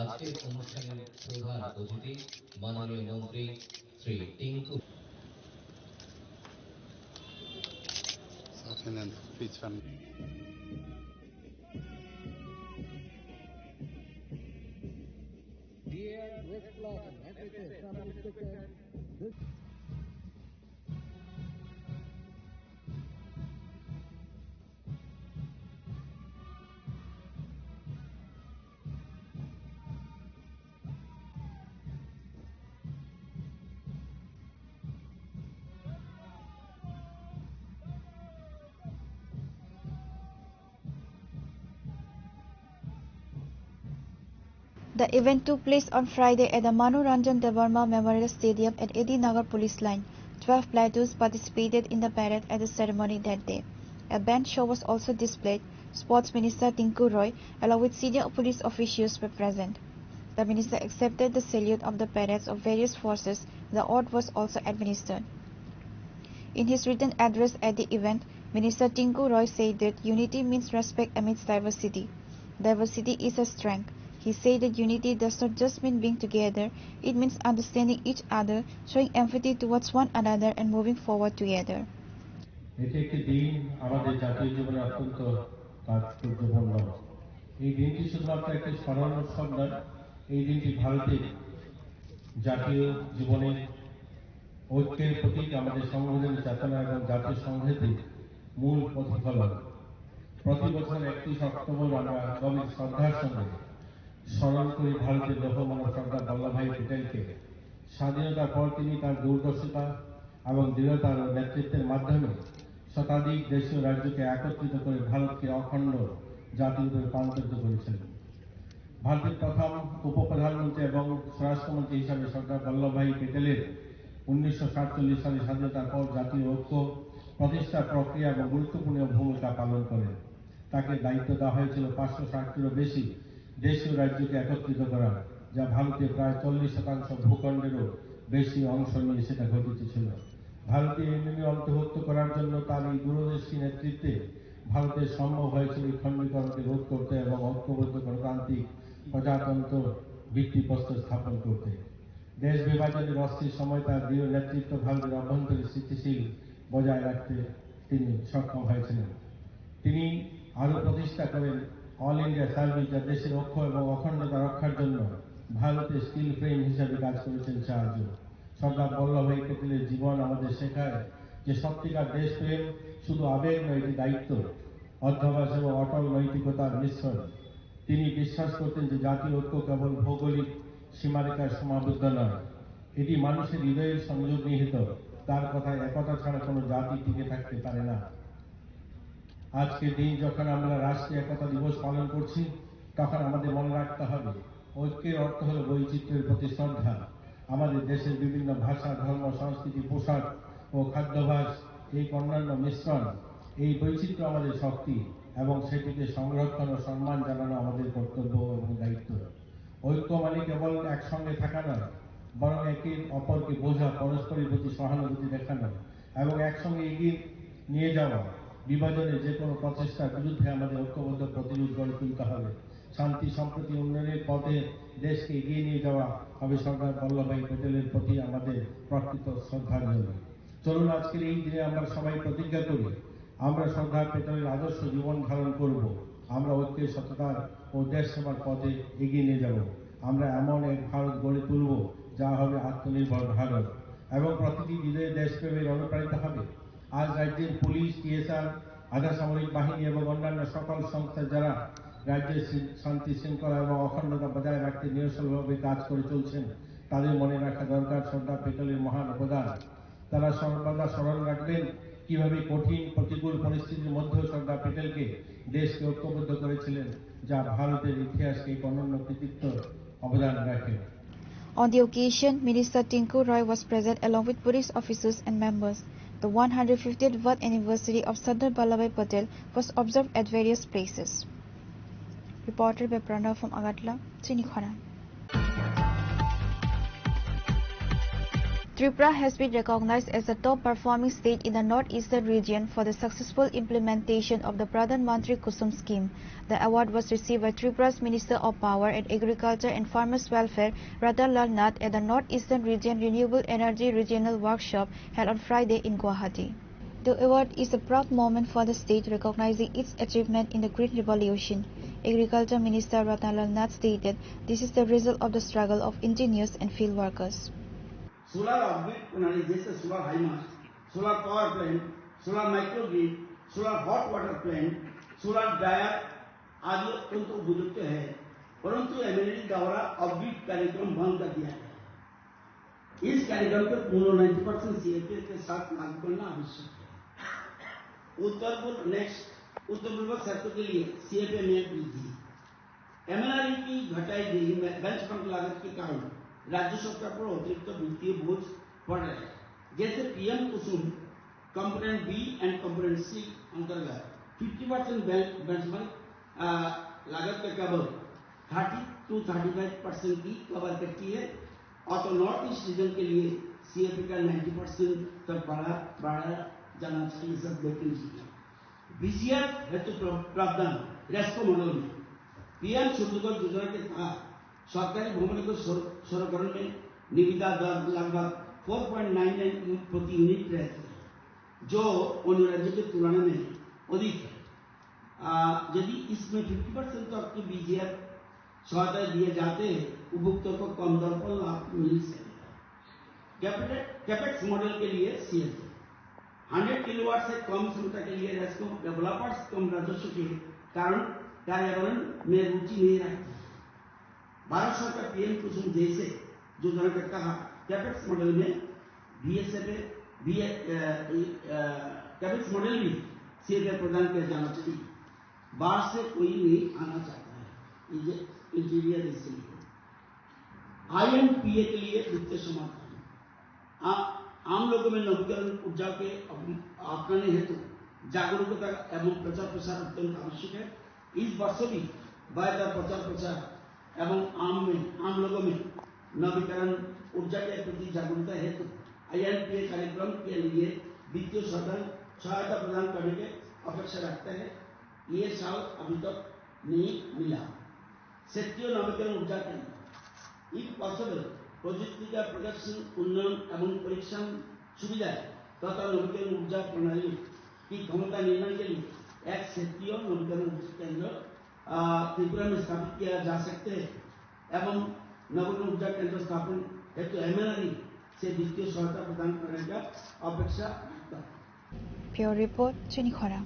আজকের অনুষ্ঠানের প্রধান অতিথি মাননীয় মন্ত্রী Shri Tinku The event took place on Friday at the Manu Ranjan Devarma Memorial Stadium at AD Nagar Police Line. 12 platoons participated in the parade at the ceremony that day. A band show was also displayed. Sports Minister Tinku Roy, along with senior police officials, were present. The minister accepted the salute of the parades of various forces. The oath was also administered. In his written address at the event, Minister Tinku Roy said that unity means respect amidst diversity. Diversity is a strength. He said that unity does not just mean being together, it means understanding each other, showing empathy towards one another and moving forward together. এটি একটি দিন আমাদের জাতীয় জীবনে অত্যন্ত তাৎপর্যপূর্ণ। এই দিনটি শুধুমাত্র একটি স্মরণ উৎসব নয়, এই দিনটি ভারতের জাতীয় জীবনের ঐক্যের প্রতীক, আমাদের সংবিধানের চেতনা এবং জাতীয় সংহতির মূল প্রতিফলন। প্রতি বছর 31 অক্টোবর আমরা গভীর শ্রদ্ধার সঙ্গে স্মরণ করি ভারতের লৌহমানব সর্দার বল্লভভাই প্যাটেলকে। স্বাধীনতার পর তিনি তার দূরদর্শিতা এবং দৃঢ়তার নেতৃত্বের মাধ্যমে শতাধিক দেশীয় রাজ্যকে একত্রিত করে ভারতকে অখণ্ড জাতিরূপে রূপান্তরিত করেছিলেন। ভারতের প্রথম উপপ্রধানমন্ত্রী এবং স্বরাষ্ট্রমন্ত্রী হিসাবে সর্দার বল্লভভাই প্যাটেলের 1947 সালে স্বাধীনতার পর জাতীয় ঐক্য প্রতিষ্ঠার প্রক্রিয়া এবং গুরুত্বপূর্ণ ভূমিকা পালন করেন। তাকে দায়িত্ব দেওয়া হয়েছিল 560টিরও বেশি দেশীয় রাজ্যকে একত্রিত করা, যা ভারতের প্রায় 40% ভূখণ্ডেরও বেশি অংশ নিয়ে সেটা ঘটেছিল। ভারতীয় ইউনিয়নে অন্তর্ভুক্ত করার জন্য তার এই দূরদর্শী নেতৃত্বে ভারতের সম্ভব হয়েছিল এই খণ্ডীকরণকে রোধ করতে এবং ঐক্যবদ্ধ গণতান্ত্রিক প্রজাতন্ত্র ভিত্তিপ্রস্তর স্থাপন করতে। দেশ বিভাজনের অস্থির সময় তার দৃঢ় নেতৃত্ব ভারতের অভ্যন্তরীণ স্থিতিশীল বজায় রাখতে তিনি সক্ষম হয়েছিলেন। তিনি আরো প্রতিষ্ঠা করেন অল ইন্ডিয়া সার্ভিস, যা দেশের ঐক্য এবং অখণ্ডতা রক্ষার জন্য ভারতের স্টিল ফ্রেম হিসাবে কাজ করেছেন সাহায্য। সর্দার বল্লভভাই প্যাটেলের জীবন আমাদের শেখায় যে সত্যিকার দেশপ্রেম শুধু আবেগ নয়, এটি দায়িত্ব, অধ্যবসায় এবং অটল নৈতিকতার মিশ্রণ। তিনি বিশ্বাস করতেন যে জাতীয় ঐক্য কেবল ভৌগোলিক সীমারেখায় সীমাবদ্ধ নয়, এটি মানুষের হৃদয়ের সংযোগ নিহিত। তার কথায় একতা ছাড়া কোনো জাতি টিকে থাকতে পারে না। আজকের দিন যখন আমরা রাষ্ট্রীয় একতা দিবস পালন করছি, তখন আমাদের মনে রাখতে হবে ঐক্যের অর্থ হল বৈচিত্র্যের প্রতি শ্রদ্ধা। আমাদের দেশের বিভিন্ন ভাষা, ধর্ম, সংস্কৃতি, পোশাক ও খাদ্যাভ্যাস, এই অন্যান্য মিশ্রণ, এই বৈচিত্র্য আমাদের শক্তি এবং সেটিকে সংরক্ষণ ও সম্মান জানানো আমাদের কর্তব্য এবং দায়িত্ব। ঐক্য মানে কেবল একসঙ্গে থাকা নয়, বরং একে অপরকে বোঝা, পরস্পরের প্রতি সহানুভূতি দেখানো এবং একসঙ্গে এগিয়ে নিয়ে যাওয়া। বিভাজনের যে কোনো প্রচেষ্টার বিরুদ্ধে আমাদের ঐক্যবদ্ধ প্রতিরোধ গড়ে তুলতে হবে। শান্তি, সম্প্রীতি, উন্নয়নের পথে দেশকে এগিয়ে নিয়ে যাওয়া হবে সর্দার বল্লভভাই প্যাটেলের প্রতি আমাদের প্রকৃত শ্রদ্ধাঞ্জলি। চলুন আজকের এই দিনে আমরা সবাই প্রতিজ্ঞা করি, আমরা সর্দার প্যাটেলের আদর্শ জীবন ধারণ করব। আমরা ঐক্যের, সততার ও দেশ সেবার পথে এগিয়ে নিয়ে যাব। আমরা এমন এক ভারত গড়ে তুলব যা হবে আত্মনির্ভর ভারত এবং প্রতিটি হৃদয়ে দেশপ্রেমের অনুপ্রাণিত হবে। আজ রাজ্যের পুলিশ, টিএসআর, আধা সামরিক বাহিনী এবং অন্যান্য সকল সংস্থা যারা রাজ্যের শান্তি শৃঙ্খলা এবং অখণ্ডতা বজায় রাখতে নিরসলভাবে কাজ করে চলছেন, তাদের মনে রাখা দরকার সর্দার প্যাটেলের মহান অবদান। তারা সর্বদা স্মরণ রাখবেন কিভাবে কঠিন প্রতিকূল পরিস্থিতির মধ্যেও সর্দার প্যাটেলকে দেশকে ঐক্যবদ্ধ করেছিলেন, যা ভারতের ইতিহাসকে এক অনন্য কৃতিত্ব অবদান রাখে। On the occasion, Minister Tinku Roy was present along with police officers and members. The 150th birth anniversary of Sardar Vallabhbhai Patel was observed at various places. Reported by Pranav from Agartala, Chinikhwana. Tripura has been recognized as the top-performing state in the northeastern region for the successful implementation of the Pradhan Mantri Kusum scheme. The award was received by Tripura's Minister of Power and Agriculture and Farmers Welfare, Ratan Lal Nath, at the Northeastern Region Renewable Energy Regional Workshop held on Friday in Guwahati. The award is a proud moment for the state, recognizing its achievement in the Green Revolution. Agriculture Minister Ratan Lal Nath stated, "This is the result of the struggle of engineers and field workers." Solar off-grid प्रणाली जैसे solar high mast, solar power plant, solar microgrid, solar hot water plant, solar dryer आदि अत्यंत उपयुक्त है, परंतु MND द्वारा off-grid कार्यक्रम बंद कर दिया गया। इस कार्यक्रम को पूर्ण 90% सीएपी के साथ लागू करना आवश्यक है। उत्तर पूर्व क्षेत्र के लिए सीएपी में वृद्धि, एमएनआरई की घटाई गई बेंचमार्क लागत के कारण राज्य सरकार पर अतिरिक्त वित्तीय बोझ पड़ रहे हैं। जैसे PM Kusum component B and component C अंतर्गत 50% बेंचमार्क लागत का केवल 30 to 35% की कवर करती है और तो नॉर्थ ईस्ट रीजन के लिए सीएपी का 90% तक बढ़ाया जाना चाहिए। सब वैकेंसी बीसीआर हेतु प्रावधान रेस्को मॉडल में पीएम सूर्योदय योजना के तहत सरकारी भूमि को सरकरण में निविदा दर लगभग 4.99 प्रति यूनिट रहती है, जो अन्य राज्यों की तुलना में अधिक है। यदि इसमें 50% तक की बीजीआर सहायता दिए जाते हैं, उपभोक्ताओं को कम दर पर लाभ मिल सकेगा। कैपेक्स मॉडल के लिए सीएससी 100 किलोवाट से कम क्षमता के लिए रेस्को डेवलपर्स कम राजस्व के कारण पर्यावरण में रुचि नहीं रखती। भारत सरकार पीएम कुसुम जैसे योजना के तहत कैपेक्स मॉडल में कैपेक्स मॉडल भी सीएपी प्रदान किया जाना चाहिए। बाहर से कोई नहीं आना चाहता है, इंटीरियर इसलिए आईएनपीए के लिए वित्तीय समर्थन आम लोगों में नवीकरण ऊर्जा के अपनाने हेतु जागरूकता एवं प्रचार प्रसार अत्यंत आवश्यक है। इस वर्ष भी बेहतर प्रचार प्रसार एवं आम लोगों में नवीकरण ऊर्जा के प्रति जागरूकता हेतु आईएनपीए कार्यक्रम के लिए वित्तीय सहायता प्रदान करने के अपेक्षा रखते हैं। ये साल अभी तक नहीं मिला। क्षेत्रीय नवीकरण ऊर्जा केंद्र इफ पॉसिबल प्रौद्योगिकी का प्रदर्शन उन्नयन एवं परीक्षण सुविधाएं तथा नवीकरण ऊर्जा प्रणाली की क्षमता निर्माण के लिए एक क्षेत्रीय नवीकरण ऊर्जा केंद्र त्रिपुरा में स्थापित किया जा सकते हैं एवं नवीकरण ऊर्जा केंद्र स्थापन हेतु एमएनआरई से वित्तीय सहायता प्रदान करने का अपेक्षा रखता है। Pure Report, Chunikhora.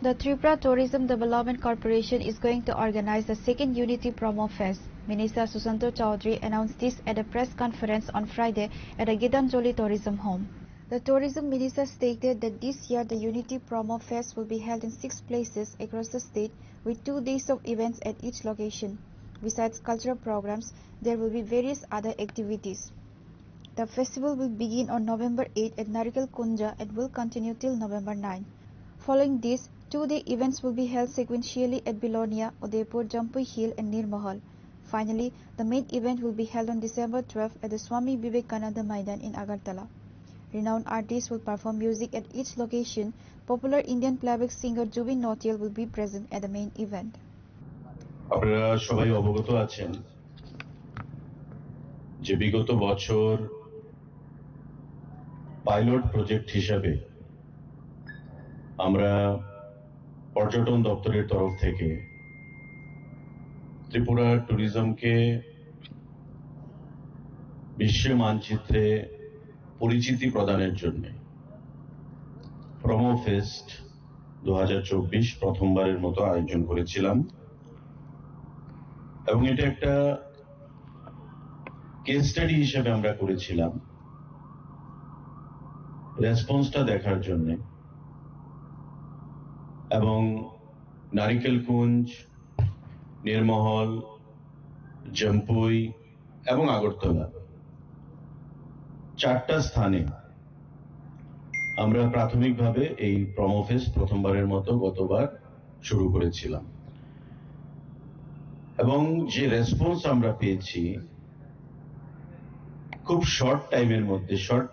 The Tripura Tourism Development Corporation is going to organize the second Unity Promo Fest. Minister Susanto Chaudhary announced this at a press conference on Friday at the Gitanjali Tourism Home. The tourism minister stated that this year the Unity Promo Fest will be held in 6 places across the state with 2 days of events at each location. Besides cultural programs, there will be various other activities. The festival will begin on November 8 at Narikal Kunja and will continue till November 9. Following this, 2-day events will be held sequentially at Bilonia, Udaipur, Jampui Hill and Nirmahal. Finally, the main event will be held on December 12 at the Swami Vivekananda Maidan in Agartala. Renowned artists will perform music at each location. Popular Indian playback singer Jubin Nautiyal will be present at the main event. আপনারা সবাই অবগত আছেন যে বিগত বছর pilot project হিসাবে আমরা পর্যটন দপ্তরের তরফ থেকে ত্রিপুরা ট্যুরিজমকে বিশ্ব মানচিত্রে পরিচিতি প্রদানের জন্য প্রোমো ফেস্ট 2024 প্রথমবারের মতো আয়োজন করেছিলাম এবং এটা একটা কেস স্টাডি হিসেবে আমরা করেছিলাম রেসপন্সটা দেখার জন্য এবং নারিকেলকুঞ্জ নির্মহল জম্পুই এবং আগরতলা 4টা স্থানে আমরা প্রাথমিকভাবে এই প্রোমো ফেস্ট প্রথমবারের মতো গতবার শুরু করেছিলাম এবং যে রেসপন্স আমরা পেয়েছি খুব শর্ট টাইমের মধ্যে শর্ট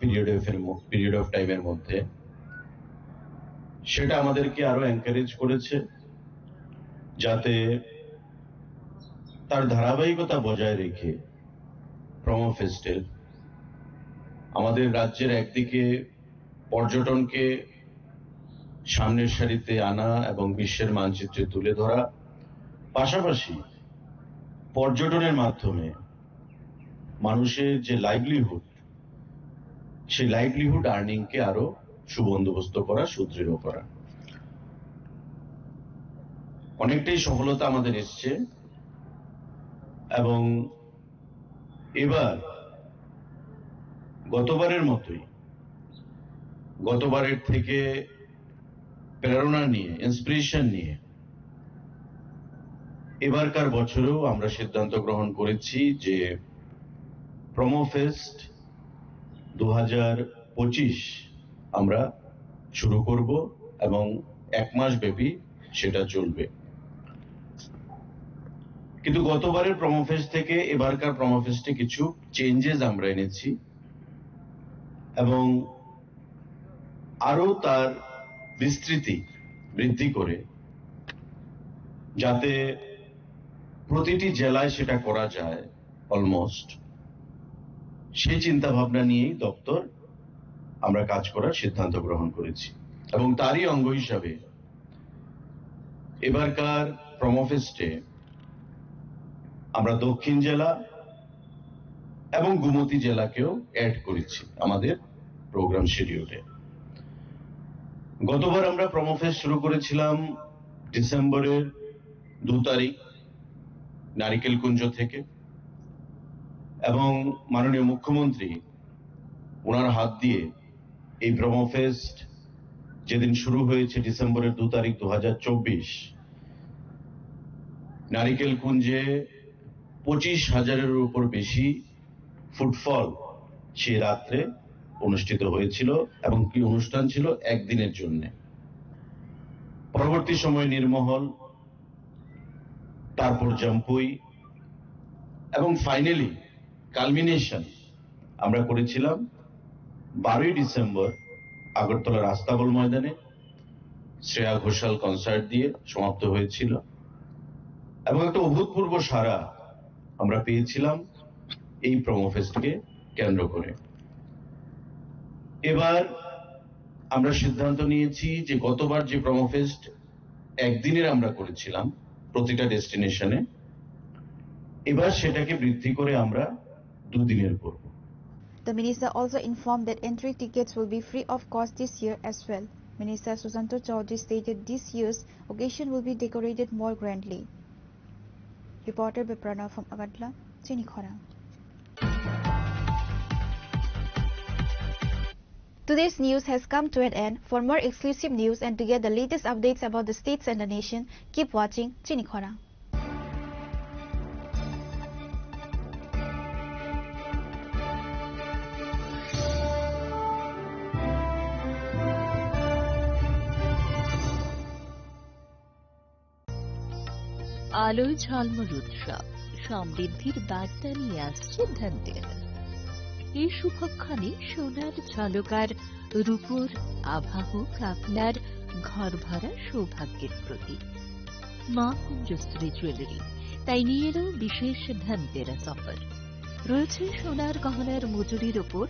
পিরিয়ড অফ টাইমের মধ্যে সেটা আমাদেরকে আরো এনকারেজ করেছে যাতে তার ধারাবাহিকতা বজায় রেখে প্রোমো ফেস্টের আমাদের রাজ্যের একদিকে পর্যটনকে সামনের সারিতে আনা এবং বিশ্বের মানচিত্রে তুলে ধরা পাশাপাশি পর্যটনের মাধ্যমে মানুষের যে লাইভলিহুড সেই লাইভলিহুড আর্নিংকে আরো সুবন্দোবস্ত করা সুদৃঢ় করা অনেকটাই সফলতা আমাদের এসছে এবং এবার গতবারের মতোই গতবারের থেকে প্রেরণা নিয়ে, ইন্সপিরেশন নিয়ে এবারকার বছরেও আমরা সিদ্ধান্ত গ্রহণ করেছি যে প্রমোফেস্ট 2025 আমরা শুরু করব এবং 1 মাস ব্যাপী সেটা চলবে। কিন্তু গতবারের প্রমোফেস্ট থেকে এবারকার প্রমোফেস্টে কিছু চেঞ্জেস আমরা এনেছি এবং আরো তার বিস্তৃতি বৃদ্ধি করে যাতে প্রতিটি জেলায় সেটা করা যায় অলমোস্ট, সেই চিন্তা ভাবনা নিয়েই দপ্তর আমরা কাজ করার সিদ্ধান্ত গ্রহণ করেছি এবং তারই অঙ্গ হিসাবে এবারকার প্রমোফেস্টে আমরা দক্ষিণ জেলা এবং গোমতী জেলাকেও অ্যাড করেছি আমাদের প্রোগ্রাম শিডিউলে। গতবার আমরা প্রমোফেস্ট শুরু করেছিলাম ডিসেম্বরের 2 তারিখ নারিকেলকুঞ্জ থেকে এবং মাননীয় মুখ্যমন্ত্রী ওনার হাত দিয়ে এই প্রমোফেস্ট যেদিন শুরু হয়েছে ডিসেম্বরের 2 তারিখ 2024 নারিকেলকুঞ্জে 25,000-এর উপর বেশি ফুটফল সে রাত্রে অনুষ্ঠিত হয়েছিল এবং কি অনুষ্ঠান ছিল একদিনের জন্য। পরবর্তী সময় নির্মহল, তারপর জম্পুই এবং ফাইনালি কালমিনেশন আমরা করেছিলাম 12ই ডিসেম্বর আগরতলার আস্তাবল ময়দানে শ্রেয়া ঘোষাল কনসার্ট দিয়ে সমাপ্ত হয়েছিল এবং একটা অভূতপূর্ব সাড়া আমরা পেয়েছিলাম এই প্রমোফেস্টকে কেন্দ্র করে। এবার আমরা সিদ্ধান্ত নিয়েছি যে গতবার যে প্রমোফেস্ট একদিনের আমরা করেছিলাম প্রতিটা ডেস্টিনেশনে, এবার সেটাকে বৃদ্ধি করে আমরা 2 দিনের করব। The minister also informed that entry tickets will be free of cost this year as well. Minister Susanto Chaudhary stated this year's occasion will be decorated more grandly. Reporter Biprana from Agadla, Chinikhora. Today's news has come to an end. For more exclusive news and to get the latest updates about the states and the nation, keep watching Chinikhora. আলোয় ঝলমল উৎসব সমৃদ্ধির বার্তা নিয়ে আসছে ধনতেরাস। এই শুভক্ষণে সোনার ঝলকার রূপোর আভা হোক আপনার ঘর ভরা সৌভাগ্যের প্রতীক। মা কুঞ্জশ্রী জুয়েলারি তাই নিয়ে এলো বিশেষ ধনতেরাস অফার। রয়েছে সোনার গহনার মজুরির ওপর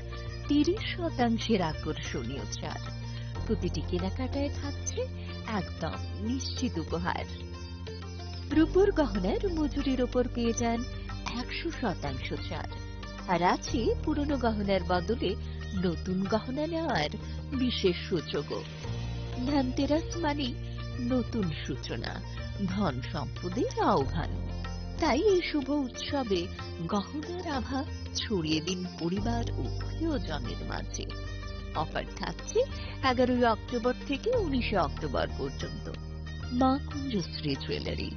30% আকর্ষণীয় ছাড়। প্রতিটি কেনাকাটায় থাকছে একদম নিশ্চিত উপহার। রূপোর গহনার মজুরির ওপর পেয়ে যান 100% ছাড়, আর আছে পুরনো গহনার বদলে নতুন গহনা নেওয়ার বিশেষ সুযোগও। ধনতেরাস মানে নতুন সূচনা, ধন সম্পদের আহ্বান। তাই এই শুভ উৎসবে গহনার আভা ছড়িয়ে দিন পরিবার ও প্রিয়জনের মাঝে। অফার থাকছে 11 অক্টোবর থেকে 19 অক্টোবর পর্যন্ত। মা কুঞ্জশ্রী জুয়েলারি,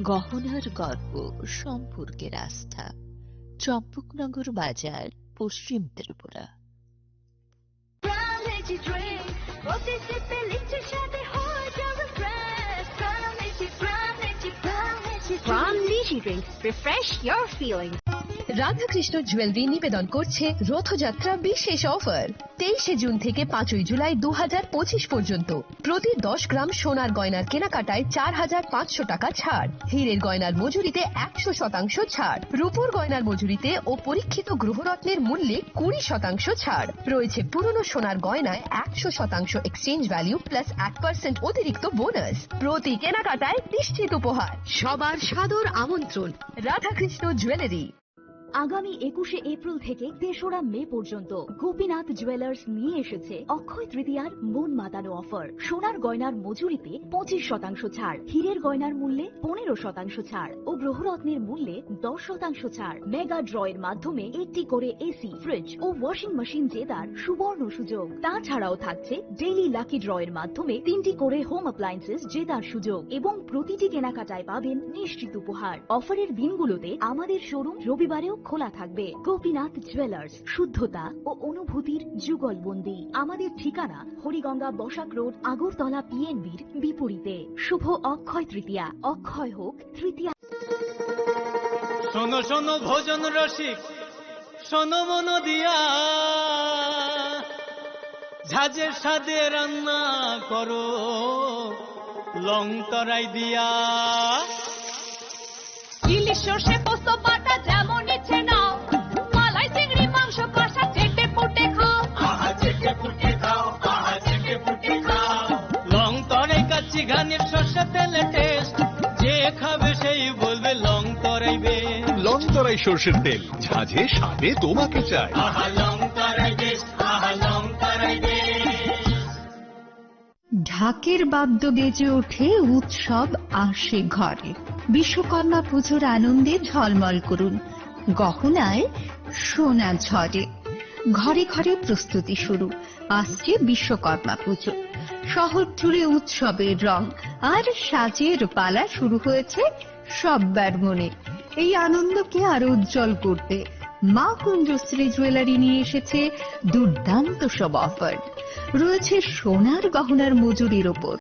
গহনার গর্ব, সম্পর্কের আস্থা। চম্পকনগর বাজার, পশ্চিম Tripura. Refresh your feelings. Radhakrishna jewellery নিবেদন করছে রথযাত্রা বিশেষ অফার। 23 জুন থেকে 5 জুলাই 2025 পর্যন্ত প্রতি 10 গ্রাম সোনার গয়নার কেনাকাটায় 4,500 টাকা ছাড়। হীরের গয়নার মজুরিতে 100% ছাড়। রূপোর গয়নার মজুরিতে ও পরীক্ষিত গ্রহরত্নের মূল্যে 20% ছাড়। রয়েছে পুরনো সোনার গয়নায় 100% এক্সচেঞ্জ ভ্যালু প্লাস 1% অতিরিক্ত বোনাস। প্রতি কেনাকাটায় নিশ্চিত উপহার। সবার সাদর আমন্ত্রণ। রাধাকৃষ্ণ জুয়েলারি। আগামী 21শে এপ্রিল থেকে 3রা মে পর্যন্ত গোপীনাথ জুয়েলার্স নিয়ে এসেছে অক্ষয় তৃতীয়ার মন মাতানো অফার। সোনার গয়নার মজুরিতে 25% ছাড়, হীরের গয়নার মূল্যে 15% ছাড় ও গ্রহরত্নের মূল্যে 10% ছাড়। মেগা ড্রয়ের মাধ্যমে 80 করে এসি, ফ্রিজ ও ওয়াশিং মেশিন জেতার সুবর্ণ সুযোগ। তাছাড়াও থাকছে ডেইলি লাকি ড্রয়ের মাধ্যমে 3টি করে হোম অ্যাপ্লায়েন্সেস জেতার সুযোগ এবং প্রতিটি কেনাকাটায় পাবেন নিশ্চিত উপহার। অফারের দিনগুলোতে আমাদের শোরুম রবিবারেও খোলা থাকবে। গোপীনাথ জুয়েলার্স, শুদ্ধতা ও অনুভূতির যুগলবন্দি। আমাদের ঠিকানা হরিগঙ্গা বসাক রোড, আগরতলা পিএনবির বিপরীতে। শুভ অক্ষয় তৃতীয়া, অক্ষয় হোক তৃতীয়া। শোনো শোনো ভোজন রসিক, শোনো মন দিয়া, ঝাঁঝের সাদে রান্না করো লং তরাই দিয়া। ইলিশ সর্ষে পোস্ত বাটা যেমন ইচ্ছে নাও, মালাই চিংড়ি মাংস কষা চেটে পুটে খাও, আহা চেটে পুটে খাও, আহা চেটে পুটে খাও। লং তরাই কাচ্চি ঘানির সর্ষে তেলে টেস্ট, যে খাবে সেই বলবে লং তরাইবে। লং তরাই সর্ষের তেল, ঝাঁঝে স্বাদে তোমাকে চাই। আহা লং তরাই বেস্ট, আহা লং তরাই বেস্ট। ঢাকের বাদ্য বেজে ওঠে, উৎসব আসে ঘরে। বিশ্বকর্মা পুজোর আনন্দে ঝলমল করুন, গহনায় সোনা ঝরে। ঘরে ঘরে প্রস্তুতি শুরু, আসছে বিশ্বকর্মা পুজো। শহর জুড়ে উৎসবের রং আর সাজের পালা শুরু হয়েছে সব্বার মনে। এই আনন্দকে আরো উজ্জ্বল করতে মা কুঞ্জশ্রী জুয়েলারি নিয়ে এসেছে দুর্দান্ত সব অফার। রয়েছে সোনার গহনার মজুরির ওপর